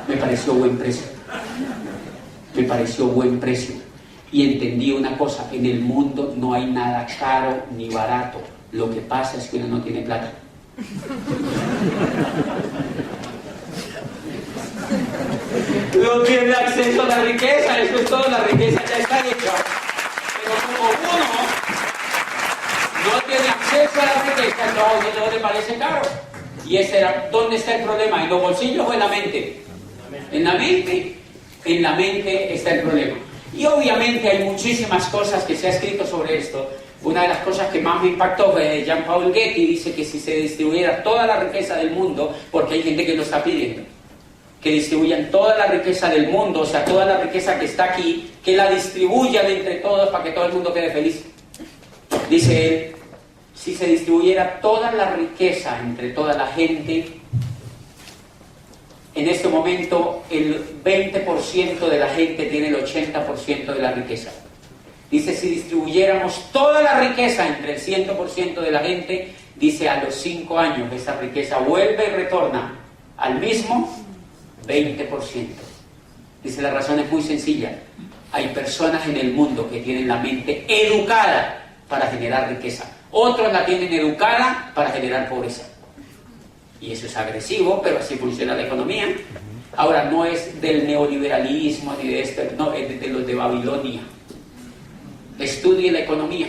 Me pareció buen precio. y entendí una cosa: en el mundo no hay nada caro ni barato, lo que pasa es que uno no tiene plata. No tiene acceso a la riqueza, eso es todo, la riqueza ya está hecha. Pero como uno no tiene acceso a la riqueza, entonces no le parece caro. Y ese era, ¿dónde está el problema? ¿En los bolsillos o en la mente? En la mente. En la mente está el problema. Y obviamente hay muchísimas cosas que se ha escrito sobre esto. Una de las cosas que más me impactó fue Jean-Paul Getty, dice que si se distribuyera toda la riqueza del mundo, porque hay gente que lo está pidiendo, que distribuyan toda la riqueza del mundo, o sea, toda la riqueza que está aquí, que la distribuyan entre todos para que todo el mundo quede feliz. Dice él, si se distribuyera toda la riqueza entre toda la gente, en este momento el 20% de la gente tiene el 80% de la riqueza. Dice, si distribuyéramos toda la riqueza entre el 100% de la gente, dice, a los 5 años esa riqueza vuelve y retorna al mismo 20%. Dice, la razón es muy sencilla. Hay personas en el mundo que tienen la mente educada para generar riqueza. Otros la tienen educada para generar pobreza. Y eso es agresivo, pero así funciona la economía. Ahora, no es del neoliberalismo ni de esto, no, es de los de Babilonia. Estudie la economía.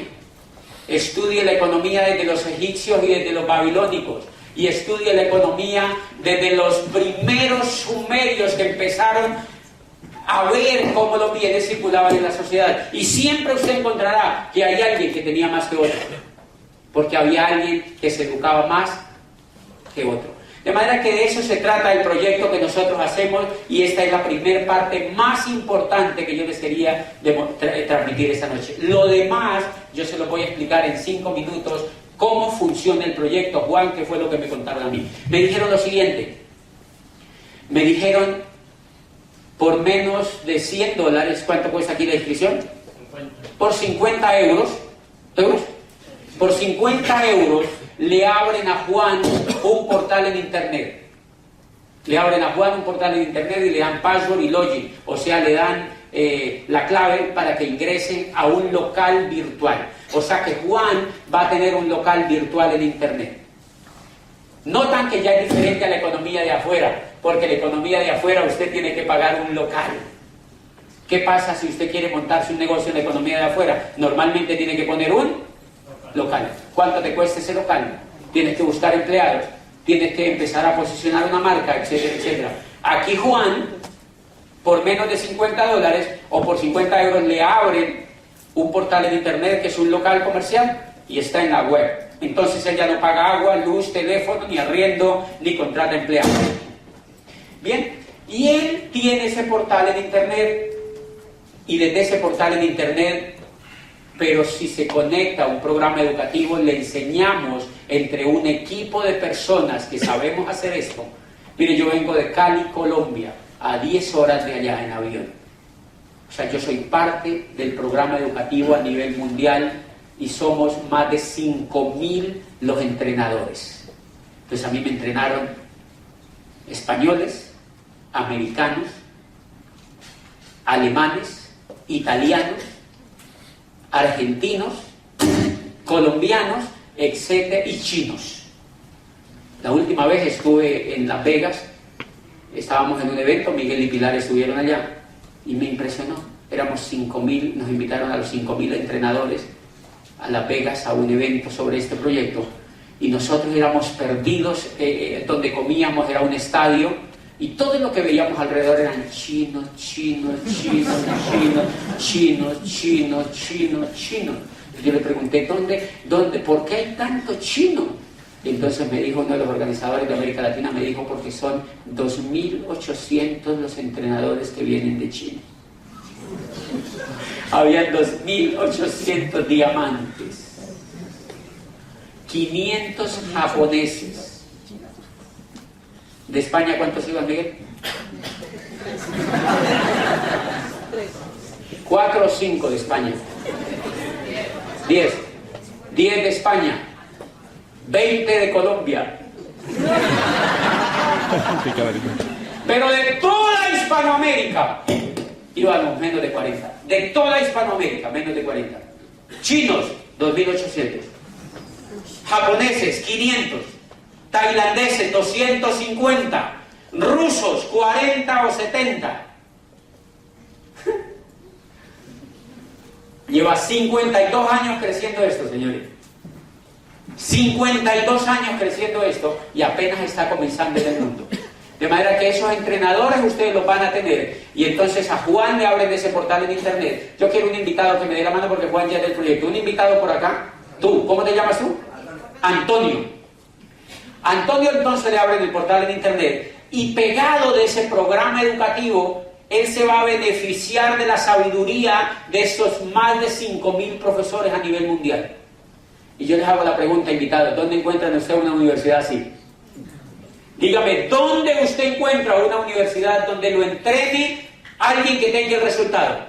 Estudie la economía desde los egipcios y desde los babilónicos. Y estudie la economía desde los primeros sumerios que empezaron a ver cómo los bienes circulaban en la sociedad. Y siempre usted encontrará que hay alguien que tenía más que otro, porque había alguien que se educaba más que otro. De manera que de eso se trata el proyecto que nosotros hacemos, y esta es la primera parte más importante que yo les quería transmitir esta noche. Lo demás yo se lo voy a explicar en 5 minutos cómo funciona el proyecto. Juan, ¿qué fue lo que me contaron a mí? Me dijeron lo siguiente. Me dijeron, por menos de $100, ¿cuánto cuesta aquí la inscripción? 50. Por 50 euros, por 50 euros le abren a Juan un portal en internet. Le abren a Juan un portal en internet y le dan password y login, o sea, le dan la clave para que ingresen a un local virtual. O sea que Juan va a tener un local virtual en internet. Notan que ya es diferente a la economía de afuera, porque la economía de afuera usted tiene que pagar un local. ¿Qué pasa si usted quiere montarse un negocio en la economía de afuera? Normalmente tiene que poner un local. ¿Cuánto te cuesta ese local? Tienes que buscar empleados, tienes que empezar a posicionar una marca, etcétera, etcétera. Aquí Juan, por menos de $50 o por 50 euros, le abren un portal en internet que es un local comercial y está en la web. Entonces él ya no paga agua, luz, teléfono, ni arriendo, ni contrata empleados. Bien, y él tiene ese portal en internet, y desde ese portal en internet, pero si se conecta a un programa educativo, le enseñamos entre un equipo de personas que sabemos hacer esto. Mire, yo vengo de Cali, Colombia, a 10 horas de allá en avión. O sea, yo soy parte del programa educativo a nivel mundial y somos más de 5.000 los entrenadores. Entonces a mí me entrenaron españoles, americanos, alemanes, italianos, argentinos, colombianos, etcétera, y chinos. La última vez estuve en Las Vegas, estábamos en un evento, Miguel y Pilar estuvieron allá, y me impresionó. Éramos 5.000, nos invitaron a los 5.000 entrenadores a Las Vegas a un evento sobre este proyecto, y nosotros éramos perdidos, donde comíamos era un estadio, y todo lo que veíamos alrededor eran chinos. Yo le pregunté, ¿dónde? ¿Por qué hay tanto chino? Y entonces me dijo uno de los organizadores de América Latina, me dijo, porque son 2.800 los entrenadores que vienen de China. Habían 2.800 diamantes, 500 japoneses. ¿De España cuántos iban, Miguel? 4 o 5 de España. 10 de España. 20 de Colombia. Pero de toda Hispanoamérica, íbamos menos de 40. De toda Hispanoamérica, menos de 40. Chinos, 2.800. Japoneses, 500. Tailandeses, 250. Rusos, 40 o 70. Lleva 52 años creciendo esto, señores. 52 años creciendo esto y apenas está comenzando en el mundo. De manera que esos entrenadores ustedes los van a tener. Y entonces a Juan le abren ese portal en internet. Yo quiero un invitado que me dé la mano porque Juan ya es del proyecto. Un invitado por acá. Tú, ¿cómo te llamas tú? Antonio. Antonio entonces le abren el portal en internet. Y pegado de ese programa educativo, él se va a beneficiar de la sabiduría de esos más de 5.000 profesores a nivel mundial. Y yo les hago la pregunta, invitados, ¿dónde encuentran ustedes una universidad así? Dígame, ¿dónde usted encuentra una universidad donde lo entrene alguien que tenga el resultado?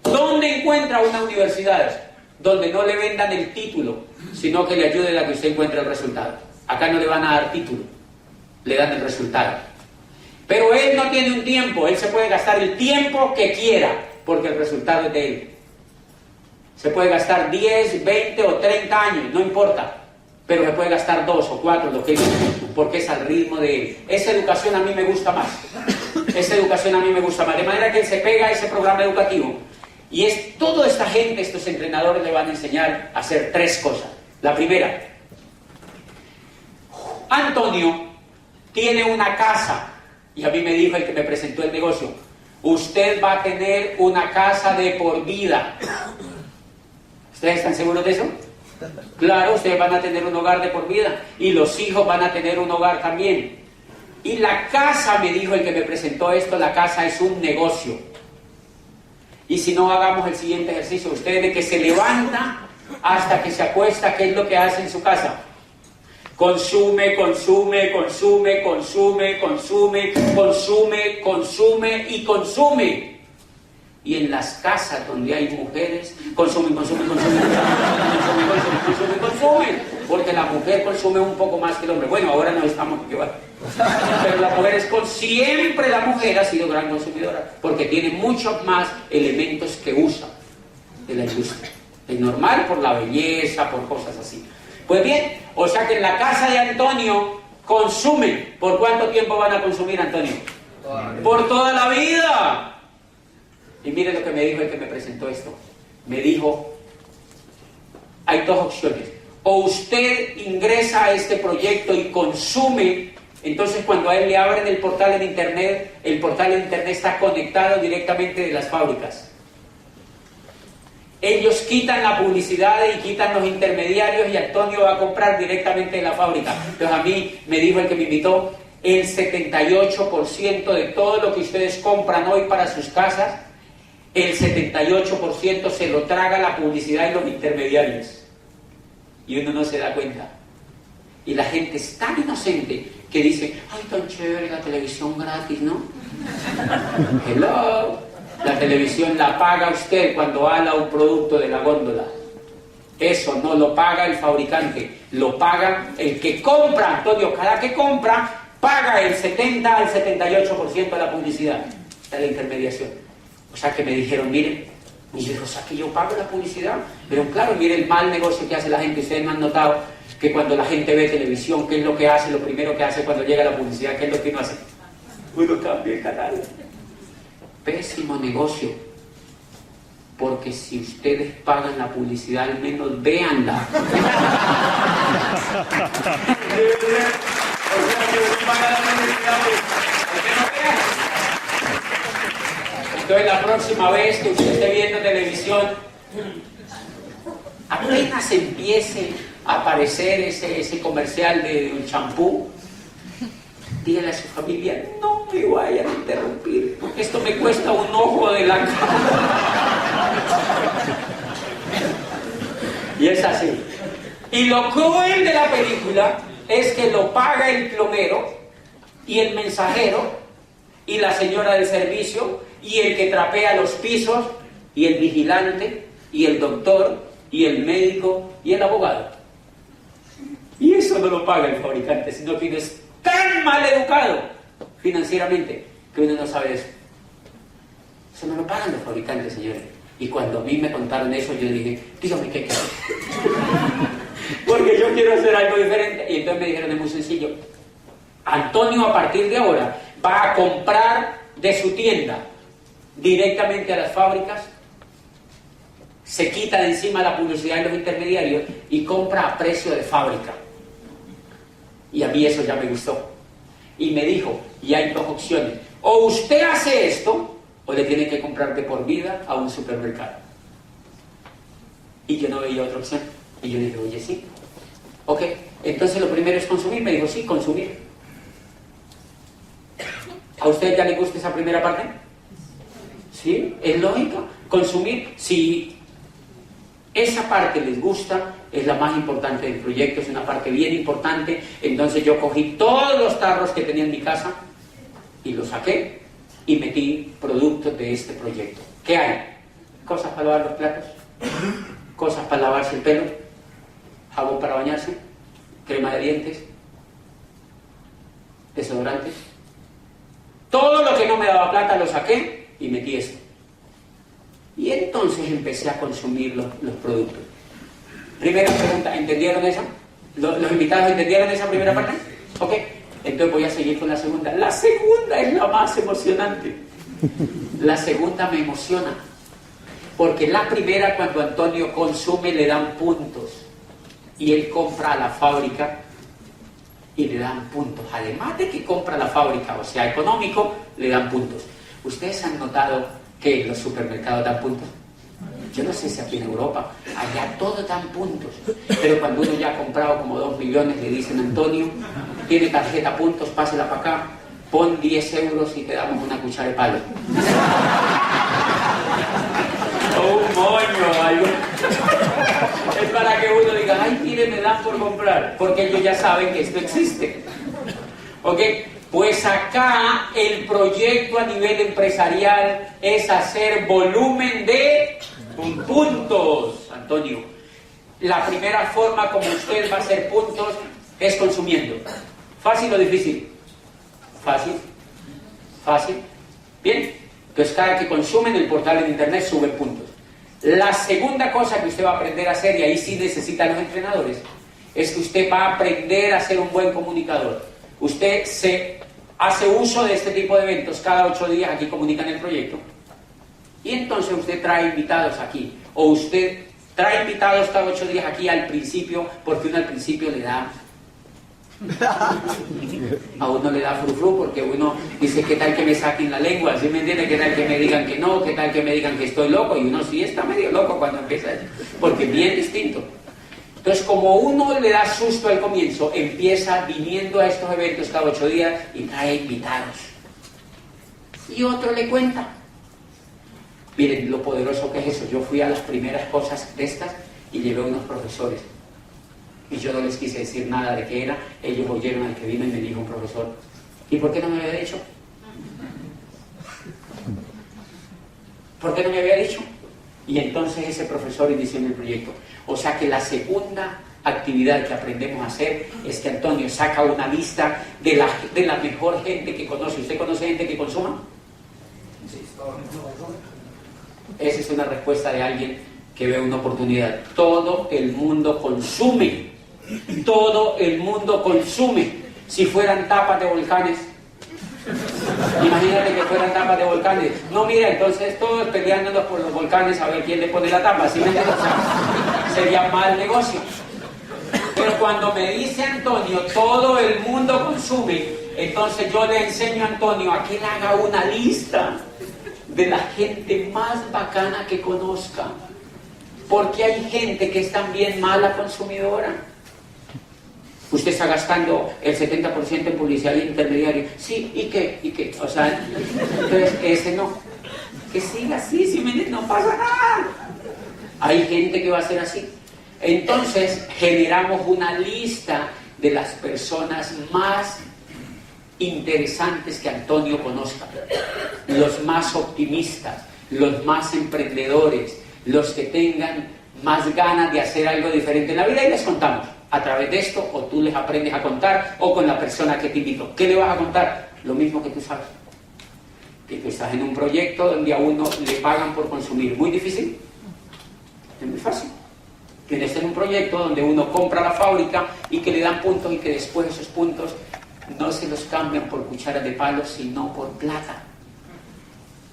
¿Dónde encuentra una universidad donde no le vendan el título, sino que le ayuden a que usted encuentre el resultado? Acá no le van a dar título, le dan el resultado. Pero él no tiene un tiempo, él se puede gastar el tiempo que quiera, porque el resultado es de él. Se puede gastar 10, 20 o 30 años, no importa, pero se puede gastar 2 o 4, lo que quiera, porque es al ritmo de él. Esa educación a mí me gusta más. Esa educación a mí me gusta más. De manera que él se pega a ese programa educativo. Y es toda esta gente, estos entrenadores le van a enseñar a hacer 3 cosas. La primera, Antonio tiene una casa. Y a mí me dijo el que me presentó el negocio, usted va a tener una casa de por vida. ¿Ustedes están seguros de eso? Claro, ustedes van a tener un hogar de por vida. Y los hijos van a tener un hogar también. Y la casa, me dijo el que me presentó esto, la casa es un negocio. Y si no, hagamos el siguiente ejercicio. Usted de que se levanta hasta que se acuesta, ¿qué es lo que hace en su casa? Consume, consume, consume, consume, consume, consume, consume y consume. Y en las casas donde hay mujeres, consumen, consumen, consumen, consumen, consumen, consumen, consumen. Porque la mujer consume un poco más que el hombre. Bueno, ahora no estamos igual. Pero la mujer siempre la mujer ha sido gran consumidora, porque tiene muchos más elementos que usa de la industria. Es normal por la belleza, por cosas así. Pues bien, o sea que en la casa de Antonio consumen. ¿Por cuánto tiempo van a consumir, Antonio? Por toda la vida. Y mire lo que me dijo el que me presentó esto. Me dijo, hay 2 opciones. O usted ingresa a este proyecto y consume. Entonces cuando a él le abren el portal en internet está conectado directamente de las fábricas. Ellos quitan la publicidad y quitan los intermediarios y Antonio va a comprar directamente de la fábrica. Entonces a mí me dijo el que me invitó, el 78% de todo lo que ustedes compran hoy para sus casas, el 78% se lo traga la publicidad y los intermediarios. Y uno no se da cuenta. Y la gente es tan inocente que dice, ay, tan chévere la televisión gratis, ¿no? Hello. La televisión la paga usted cuando ala un producto de la góndola. Eso no lo paga el fabricante, lo paga el que compra. Antonio, cada que compra, paga el 70 al 78% de la publicidad, de la intermediación. O sea que me dijeron, miren, y yo, o sea que yo pago la publicidad. Pero claro, miren el mal negocio que hace la gente. Ustedes me han notado que cuando la gente ve televisión, ¿qué es lo que hace? Lo primero que hace cuando llega la publicidad, ¿qué es lo que uno hace? Uno cambia el canal. Pésimo negocio, porque si ustedes pagan la publicidad, al menos véanla. Entonces la próxima vez que usted esté viendo televisión, apenas empiece a aparecer ese comercial de un champú, dígale a su familia, no me vayan a interrumpir, porque esto me cuesta un ojo de la cara. Y es así. Y lo cruel de la película es que lo paga el plomero y el mensajero y la señora del servicio y el que trapea los pisos y el vigilante y el doctor y el médico y el abogado. Y eso no lo paga el fabricante, sino que es tan mal educado financieramente que uno no sabe eso. Eso no lo pagan los fabricantes, señores. Y cuando a mí me contaron eso, yo dije, dígame qué quiero. Porque yo quiero hacer algo diferente. Y entonces me dijeron, es muy sencillo. Antonio, a partir de ahora, va a comprar de su tienda directamente a las fábricas, se quita de encima la publicidad de los intermediarios y compra a precio de fábrica. Y a mí eso ya me gustó. Y me dijo, y hay dos opciones. O usted hace esto, o le tiene que comprar de por vida a un supermercado. Y yo no veía otra opción. Y yo dije, oye, sí. Ok, entonces lo primero es consumir. Me dijo, sí, consumir. ¿A usted ya le gusta esa primera parte? ¿Sí? ¿Es lógico? Consumir. Si esa parte les gusta, es la más importante del proyecto, es una parte bien importante. Entonces yo cogí todos los tarros que tenía en mi casa y los saqué y metí productos de este proyecto. ¿Qué hay? Cosas para lavar los platos, cosas para lavarse el pelo, jabón para bañarse, crema de dientes, desodorantes. Todo lo que no me daba plata lo saqué y metí esto. Y entonces empecé a consumir los productos. Primera pregunta, ¿entendieron esa? ¿Los invitados entendieron esa primera parte? Ok, entonces voy a seguir con la segunda. La segunda es la más emocionante. La segunda me emociona. Porque la primera, cuando Antonio consume, le dan puntos. Y él compra a la fábrica y le dan puntos. Además de que compra a la fábrica, o sea, económico, le dan puntos. ¿Ustedes han notado que los supermercados dan puntos? Yo no sé si aquí en Europa, allá todos dan puntos, pero cuando uno ya ha comprado como 2 millones, le dicen, Antonio, tiene tarjeta puntos, pásela para acá, pon 10 euros y te damos una cuchara de palo. O un moño o algo. Es para que uno diga, ay, mire, me dan por comprar, porque ellos ya saben que esto existe. ¿Ok? Pues acá el proyecto a nivel empresarial es hacer volumen de puntos, Antonio. La primera forma como usted va a hacer puntos es consumiendo. ¿Fácil o difícil? Fácil. Fácil. Bien. Entonces cada que consume en el portal de internet sube puntos. La segunda cosa que usted va a aprender a hacer, y ahí sí necesitan los entrenadores, es que usted va a aprender a ser un buen comunicador. Usted se hace uso de este tipo de eventos cada 8 días, aquí comunican el proyecto, y entonces usted trae invitados aquí, o usted trae invitados cada 8 días aquí al principio, porque uno al principio le da, a uno le da frufru, porque uno dice, ¿qué tal que me saquen la lengua? ¿Sí me entiende? ¿Qué tal que me digan que no? ¿Qué tal que me digan que estoy loco? Y uno sí está medio loco cuando empieza, porque es bien distinto. Entonces, como uno le da susto al comienzo, empieza viniendo a estos eventos cada 8 días y trae invitados. Y otro le cuenta. Miren lo poderoso que es eso. Yo fui a las primeras cosas de estas y llevé a unos profesores. Y yo no les quise decir nada de qué era. Ellos oyeron al que vino y me dijo un profesor, ¿y por qué no me había dicho? ¿Por qué no me había dicho? Y entonces ese profesor inició en el proyecto. O sea que la segunda actividad que aprendemos a hacer es que Antonio saca una lista de la mejor gente que conoce. ¿Usted conoce gente que consuma? Esa es una respuesta de alguien que ve una oportunidad. Todo el mundo consume. Todo el mundo consume. Si fueran tapas de volcanes, imagínate que fueran tapas de volcanes. No, mira, entonces todos peleándonos por los volcanes a ver quién le pone la tapa. ¿Sí me entiendes? O sea, sería mal negocio. Pero cuando me dice Antonio, todo el mundo consume, entonces yo le enseño a Antonio a que él haga una lista de la gente más bacana que conozca. Porque hay gente que es también mala consumidora. Usted está gastando el 70% en publicidad intermediaria. Sí, ¿y qué? ¿Y qué? O sea, entonces ese no. Que siga así, si no pasa nada. Hay gente que va a ser así. Entonces generamos una lista de las personas más interesantes que Antonio conozca. Los más optimistas, los más emprendedores, los que tengan más ganas de hacer algo diferente en la vida, y les contamos. A través de esto, o tú les aprendes a contar, o con la persona que te invitó. ¿Qué le vas a contar? Lo mismo que tú sabes. que tú estás en un proyecto donde a uno le pagan por consumir. ¿Muy difícil? Es muy fácil. Tienes en un proyecto donde uno compra la fábrica y que le dan puntos y que después esos puntos no se los cambian por cucharas de palo, sino por plata.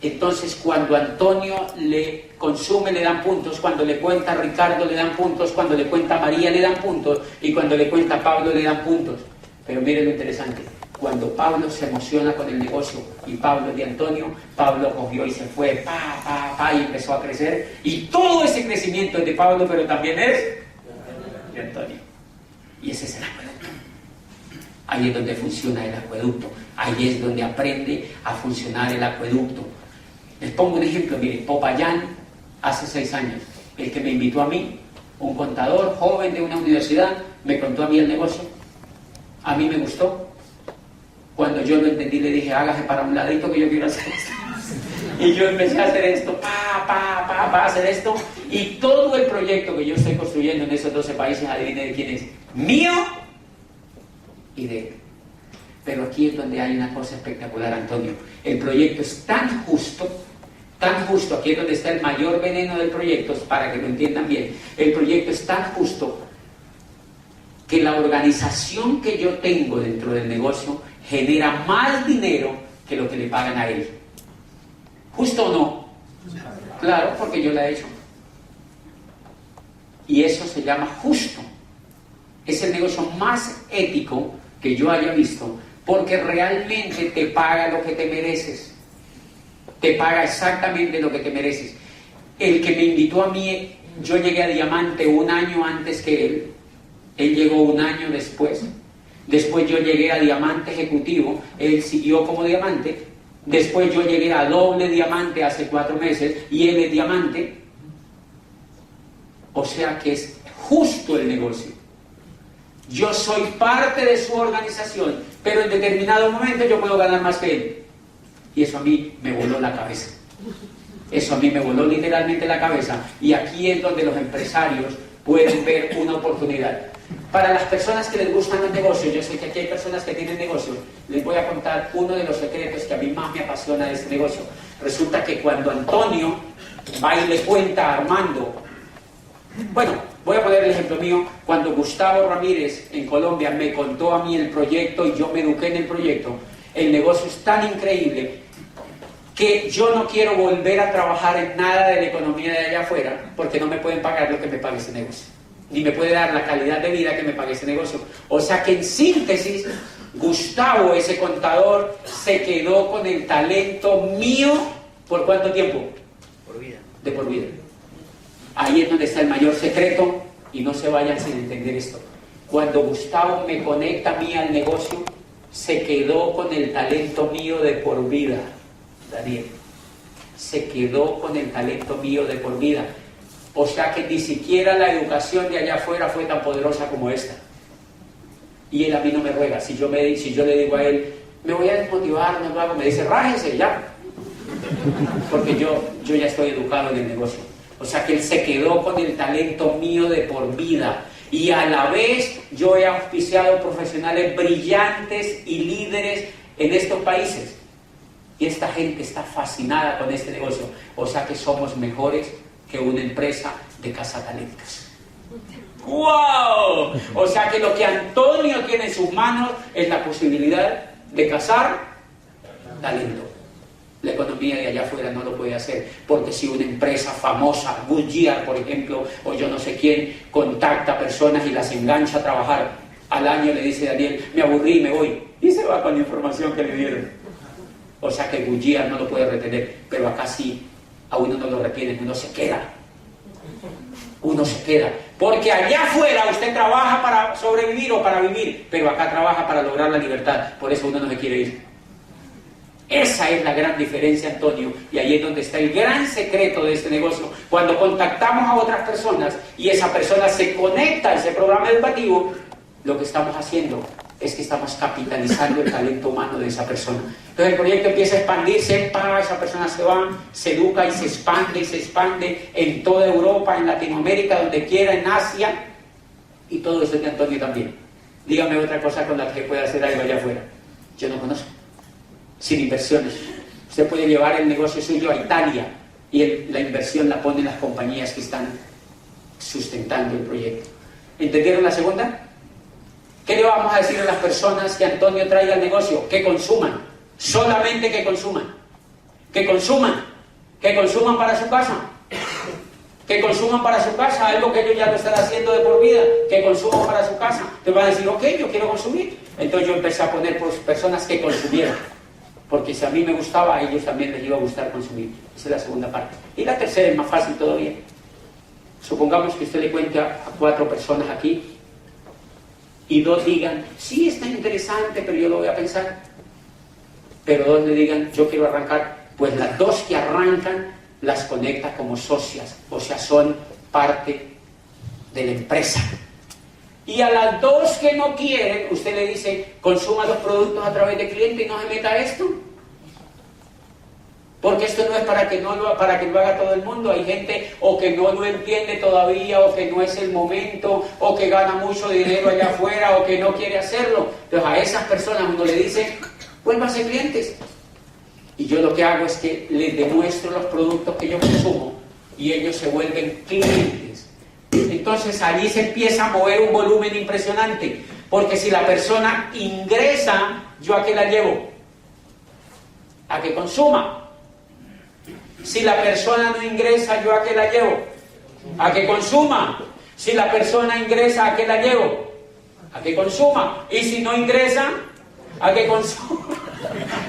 Entonces, cuando Antonio le consume, le dan puntos. Cuando le cuenta a Ricardo, le dan puntos. Cuando le cuenta a María, le dan puntos. Y cuando le cuenta a Pablo, le dan puntos. Pero miren lo interesante. Cuando Pablo se emociona con el negocio y Pablo es de Antonio, Pablo cogió y se fue, y empezó a crecer. Y todo ese crecimiento es de Pablo, pero también es de Antonio. Y ese es el acueducto. Ahí es donde funciona el acueducto. Ahí es donde aprende a funcionar el acueducto. Les pongo un ejemplo. Miren, Popayán, hace 6 años, el que me invitó a mí, un contador joven de una universidad, me contó a mí el negocio. A mí me gustó. Cuando yo lo entendí, le dije, hágase para un ladito que yo quiero hacer esto. Y yo empecé a hacer esto, hacer esto. Y todo el proyecto que yo estoy construyendo en esos 12 países, adivinen de quién es. Mío y de él. Pero aquí es donde hay una cosa espectacular, Antonio. El proyecto es tan justo, aquí es donde está el mayor veneno del proyecto, para que lo entiendan bien. El proyecto es tan justo que la organización que yo tengo dentro del negocio genera más dinero que lo que le pagan a él. ¿Justo o no? Claro, porque yo la he hecho. Y eso se llama justo. Es el negocio más ético que yo haya visto, porque realmente te paga lo que te mereces. Te paga exactamente lo que te mereces. El que me invitó a mí, yo llegué a diamante 1 año antes que él. Él llegó 1 año después. Después yo llegué a diamante ejecutivo, él siguió como diamante. Después yo llegué a doble diamante hace 4 meses y él es diamante. O sea que es justo el negocio. Yo soy parte de su organización, pero en determinado momento yo puedo ganar más que él. Y eso a mí me voló la cabeza. Eso a mí me voló literalmente la cabeza. Y aquí es donde los empresarios pueden ver una oportunidad. Para las personas que les gustan los negocios, yo sé que aquí hay personas que tienen negocios, les voy a contar uno de los secretos que a mí más me apasiona de este negocio. Resulta que cuando Antonio va y le cuenta a Armando, bueno, voy a poner el ejemplo mío, cuando Gustavo Ramírez en Colombia me contó a mí el proyecto y yo me eduqué en el proyecto, el negocio es tan increíble que yo no quiero volver a trabajar en nada de la economía de allá afuera porque no me pueden pagar lo que me pague ese negocio, ni me puede dar la calidad de vida que me pague ese negocio. O sea que en síntesis, Gustavo, ese contador, se quedó con el talento mío. ¿Por cuánto tiempo? Por vida. De por vida. Ahí es donde está el mayor secreto, y no se vayan sin entender esto. Cuando Gustavo me conecta a mí al negocio, se quedó con el talento mío de por vida. Daniel, se quedó con el talento mío de por vida. O sea que ni siquiera la educación de allá afuera fue tan poderosa como esta. Y él a mí no me ruega. Si yo le digo a él, me voy a desmotivar, no lo hago, me dice, rájese ya. Porque yo ya estoy educado en el negocio. O sea que él se quedó con el talento mío de por vida. Y a la vez yo he auspiciado profesionales brillantes y líderes en estos países. Y esta gente está fascinada con este negocio. O sea que somos mejores que una empresa de cazatalentos. ¡Wow! O sea que lo que Antonio tiene en sus manos es la posibilidad de cazar talento. La economía de allá afuera no lo puede hacer, porque si una empresa famosa, Goodyear por ejemplo, o yo no sé quién, contacta a personas y las engancha a trabajar, al año le dice Daniel, me aburrí, me voy, y se va con la información que le dieron. O sea que Goodyear no lo puede retener, pero acá sí, a uno no lo retienen, uno se queda, porque allá afuera usted trabaja para sobrevivir o para vivir, pero acá trabaja para lograr la libertad, por eso uno no se quiere ir. Esa es la gran diferencia, Antonio, y ahí es donde está el gran secreto de este negocio. Cuando contactamos a otras personas y esa persona se conecta a ese programa educativo, lo que estamos haciendo es que estamos capitalizando el talento humano de esa persona. Entonces el proyecto empieza a expandirse, esa persona se va, se educa y se expande en toda Europa, en Latinoamérica, donde quiera, en Asia, y todo eso es de Antonio también. Dígame otra cosa con la que pueda hacer algo allá afuera. Yo no conozco. Sin inversiones. Usted puede llevar el negocio suyo a Italia y la inversión la ponen las compañías que están sustentando el proyecto. ¿Entendieron la segunda? ¿Qué le vamos a decir a las personas que Antonio traiga al negocio? Que consuman, solamente que consuman, que consuman para su casa, que consuman para su casa, algo que ellos ya lo están haciendo de por vida, que consuman para su casa. Te van a decir, ok, yo quiero consumir. Entonces yo empecé a poner personas que consumieran, porque si a mí me gustaba, a ellos también les iba a gustar consumir. Esa es la segunda parte. Y la tercera es más fácil todavía. Supongamos que usted le cuente a 4 personas aquí y 2 digan, sí, está interesante, pero yo lo voy a pensar. Pero 2 le digan, yo quiero arrancar. Pues las 2 que arrancan las conecta como socias, o sea, son parte de la empresa. Y a las 2 que no quieren, usted le dice, consuma los productos a través de cliente y no se meta a esto. Porque esto no es para que lo haga todo el mundo. Hay gente o que no lo entiende todavía, o que no es el momento, o que gana mucho dinero allá afuera, o que no quiere hacerlo. Entonces a esas personas uno le dice, vuélvanse clientes. Y yo lo que hago es que les demuestro los productos que yo consumo y ellos se vuelven clientes. Entonces allí se empieza a mover un volumen impresionante, porque si la persona ingresa, ¿yo a qué la llevo? A que consuma. Si la persona no ingresa, ¿yo a qué la llevo? A que consuma. Si la persona ingresa, ¿a qué la llevo? A que consuma. Y si no ingresa, a que consuma.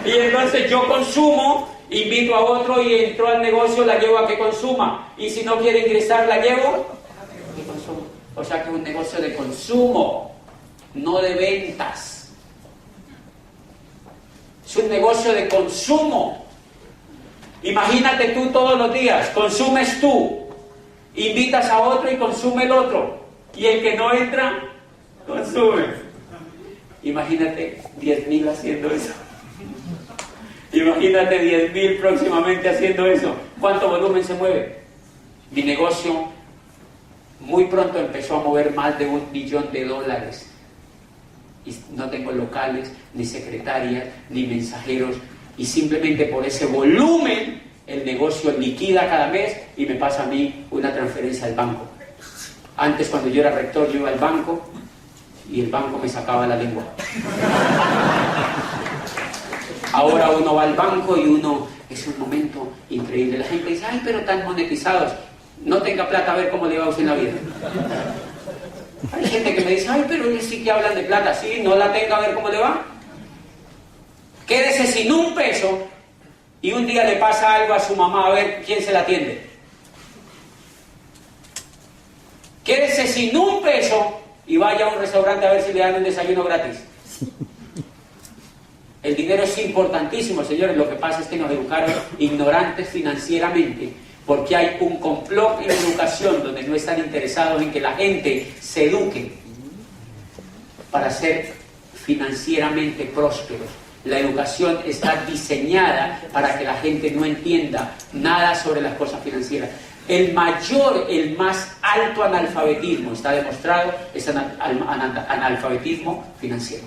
Y entonces yo consumo, invito a otro y entró al negocio, la llevo a que consuma. Y si no quiere ingresar, la llevo a que consuma. O sea que es un negocio de consumo, no de ventas. Es un negocio de consumo. Imagínate tú todos los días, consumes tú, invitas a otro y consume el otro. Y el que no entra, consume. Imagínate 10.000 haciendo eso. Imagínate 10.000 próximamente haciendo eso. ¿Cuánto volumen se mueve? Mi negocio muy pronto empezó a mover más de $1 millón. Y no tengo locales, ni secretarias, ni mensajeros. Y simplemente por ese volumen, el negocio liquida cada mes y me pasa a mí una transferencia al banco. Antes, cuando yo era rector, yo iba al banco y el banco me sacaba la lengua. Ahora uno va al banco y uno, es un momento increíble. La gente dice, ay, pero tan monetizados. No tenga plata, a ver cómo le va a usted en la vida. Hay gente que me dice, ay, pero ellos sí que hablan de plata. Sí, no la tenga, a ver cómo le va. Quédese sin un peso y un día le pasa algo a su mamá, a ver quién se la atiende. Quédese sin un peso y vaya a un restaurante a ver si le dan un desayuno gratis. El dinero es importantísimo, señores. Lo que pasa es que nos educaron ignorantes financieramente, porque hay un complot en la educación donde no están interesados en que la gente se eduque para ser financieramente prósperos. La educación está diseñada para que la gente no entienda nada sobre las cosas financieras. El más alto analfabetismo, está demostrado, es analfabetismo financiero.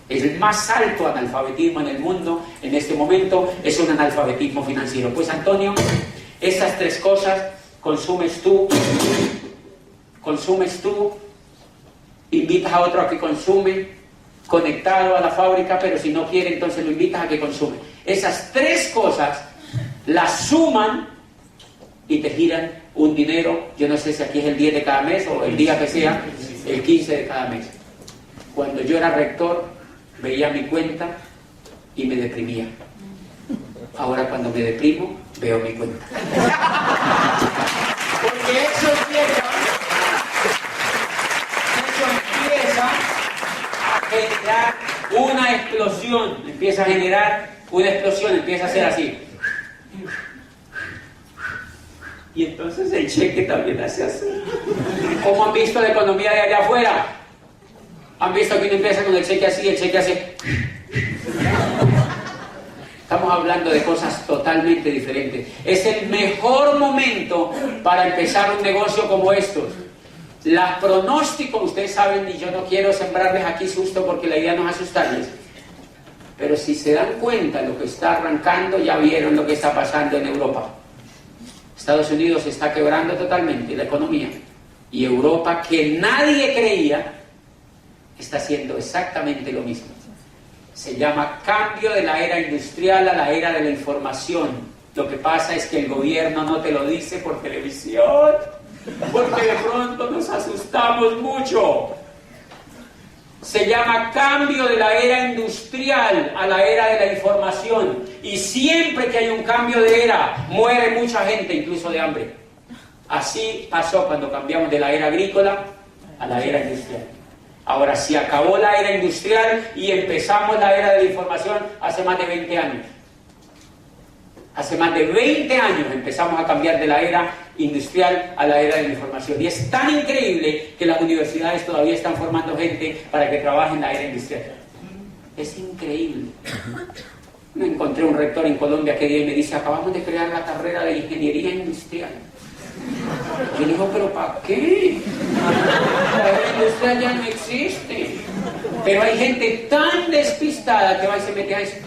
El más alto analfabetismo en el mundo en este momento es un analfabetismo financiero. Pues Antonio, estas 3 cosas, consumes tú, invitas a otro a que consume, conectado a la fábrica, pero si no quiere, entonces lo invitas a que consume. Esas 3 cosas las suman y te giran un dinero. Yo no sé si aquí es el 10 de cada mes o el día que sea, el 15 de cada mes. Cuando yo era rector, veía mi cuenta y me deprimía. Ahora cuando me deprimo, veo mi cuenta. Porque eso empieza a generar una explosión. Empieza a generar una explosión, empieza a ser así. Y entonces el cheque también hace así. ¿Cómo han visto la economía de allá afuera? ¿Han visto que uno empieza con el cheque así, el cheque hace? Estamos hablando de cosas totalmente diferentes. Es el mejor momento para empezar un negocio como estos. Los pronósticos, ustedes saben, y yo no quiero sembrarles aquí susto porque la idea no es asustarles. Pero si se dan cuenta de lo que está arrancando, ya vieron lo que está pasando en Europa. Estados Unidos está quebrando totalmente la economía. Y Europa, que nadie creía, está haciendo exactamente lo mismo. Se llama cambio de la era industrial a la era de la información. Lo que pasa es que el gobierno no te lo dice por televisión, porque de pronto nos asustamos mucho. Se llama cambio de la era industrial a la era de la información. Y siempre que hay un cambio de era, muere mucha gente, incluso de hambre. Así pasó cuando cambiamos de la era agrícola a la era industrial. Ahora, se acabó la era industrial y empezamos la era de la información hace más de 20 años. Hace más de 20 años empezamos a cambiar de la era industrial a la era de la información. Y es tan increíble que las universidades todavía están formando gente para que trabaje en la era industrial. Es increíble. Me encontré un rector en Colombia que día y me dice, acabamos de crear la carrera de ingeniería industrial. Yo le digo, ¿pero para qué? La era industrial ya no existe. Pero hay gente tan despistada que va y se mete a eso.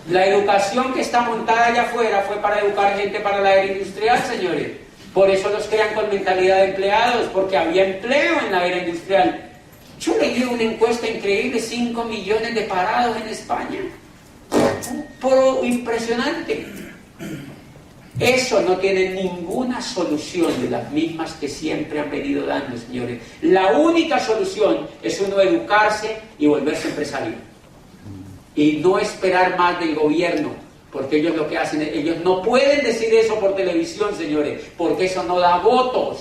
La educación que está montada allá afuera fue para educar gente para la era industrial, señores. Por eso los crean con mentalidad de empleados, porque había empleo en la era industrial. Yo leí una encuesta increíble, 5 millones de parados en España. Impresionante. Eso no tiene ninguna solución de las mismas que siempre han venido dando, señores. La única solución es uno educarse y volverse empresario. Y no esperar más del gobierno, porque ellos lo que hacen, ellos no pueden decir eso por televisión, señores, porque eso no da votos.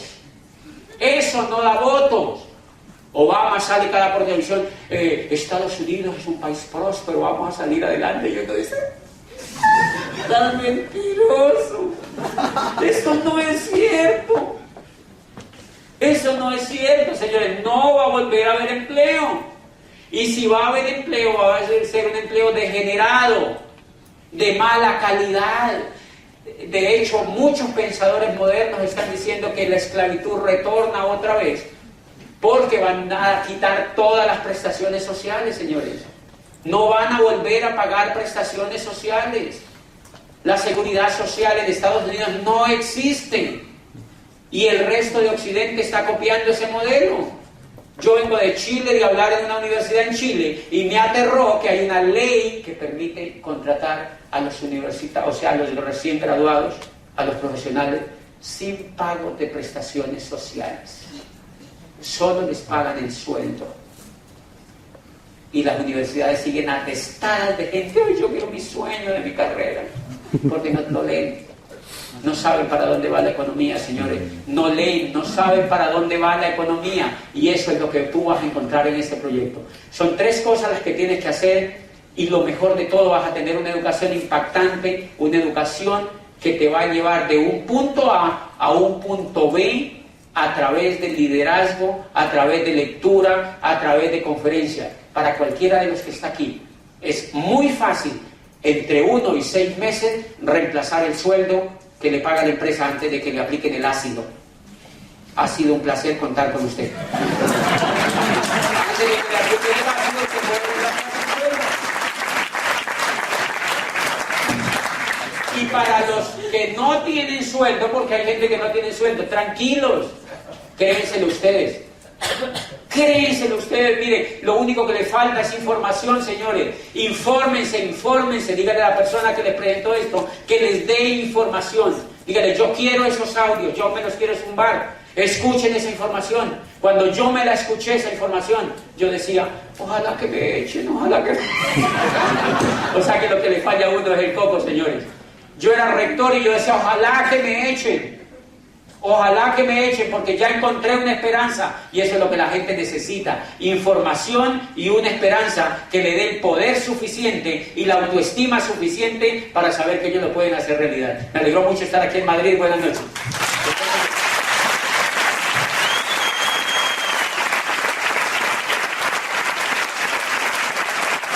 Eso no da votos. Obama sale cada por televisión, Estados Unidos es un país próspero, vamos a salir adelante. Y uno dice, ¡tan mentiroso! Eso no es cierto. Eso no es cierto, señores. No va a volver a haber empleo. Y si va a haber empleo, va a ser un empleo degenerado, de mala calidad. De hecho, muchos pensadores modernos están diciendo que la esclavitud retorna otra vez, porque van a quitar todas las prestaciones sociales, señores. No van a volver a pagar prestaciones sociales. La seguridad social en Estados Unidos no existe. Y el resto de Occidente está copiando ese modelo. Yo vengo de Chile, de hablar en una universidad en Chile, y me aterró que hay una ley que permite contratar a los universitarios, o sea, a los recién graduados, a los profesionales, sin pago de prestaciones sociales. Solo les pagan el sueldo. Y las universidades siguen atestadas de gente, ¡ay, yo quiero mi sueño de mi carrera! Porque no lo leen. No saben para dónde va la economía, señores. No leen, no saben para dónde va la economía. Y eso es lo que tú vas a encontrar en este proyecto. Son 3 cosas las que tienes que hacer, y lo mejor de todo, vas a tener una educación impactante, una educación que te va a llevar de un punto A un punto B a través del liderazgo, a través de lectura, a través de conferencias. Para cualquiera de los que está aquí, es muy fácil, entre 1 y 6 meses, reemplazar el sueldo que le paga la empresa antes de que le apliquen el ácido. Ha sido un placer contar con usted. Y para los que no tienen sueldo, porque hay gente que no tiene sueldo, tranquilos, créenselo ustedes. Créenselo ustedes, mire, lo único que les falta es información, señores. Infórmense, díganle a la persona que les presentó esto, que les dé información. Díganle, yo quiero esos audios, yo me los quiero zumbar. Escuchen esa información. Cuando yo me la escuché, esa información, yo decía, ojalá que me echen, ojalá que... O sea que lo que le falla a uno es el coco, señores. Yo era rector y yo decía, ojalá que me echen. Ojalá que me echen, porque ya encontré una esperanza, y eso es lo que la gente necesita: información y una esperanza que le dé el poder suficiente y la autoestima suficiente para saber que ellos lo pueden hacer realidad. Me alegró mucho estar aquí en Madrid. Buenas noches.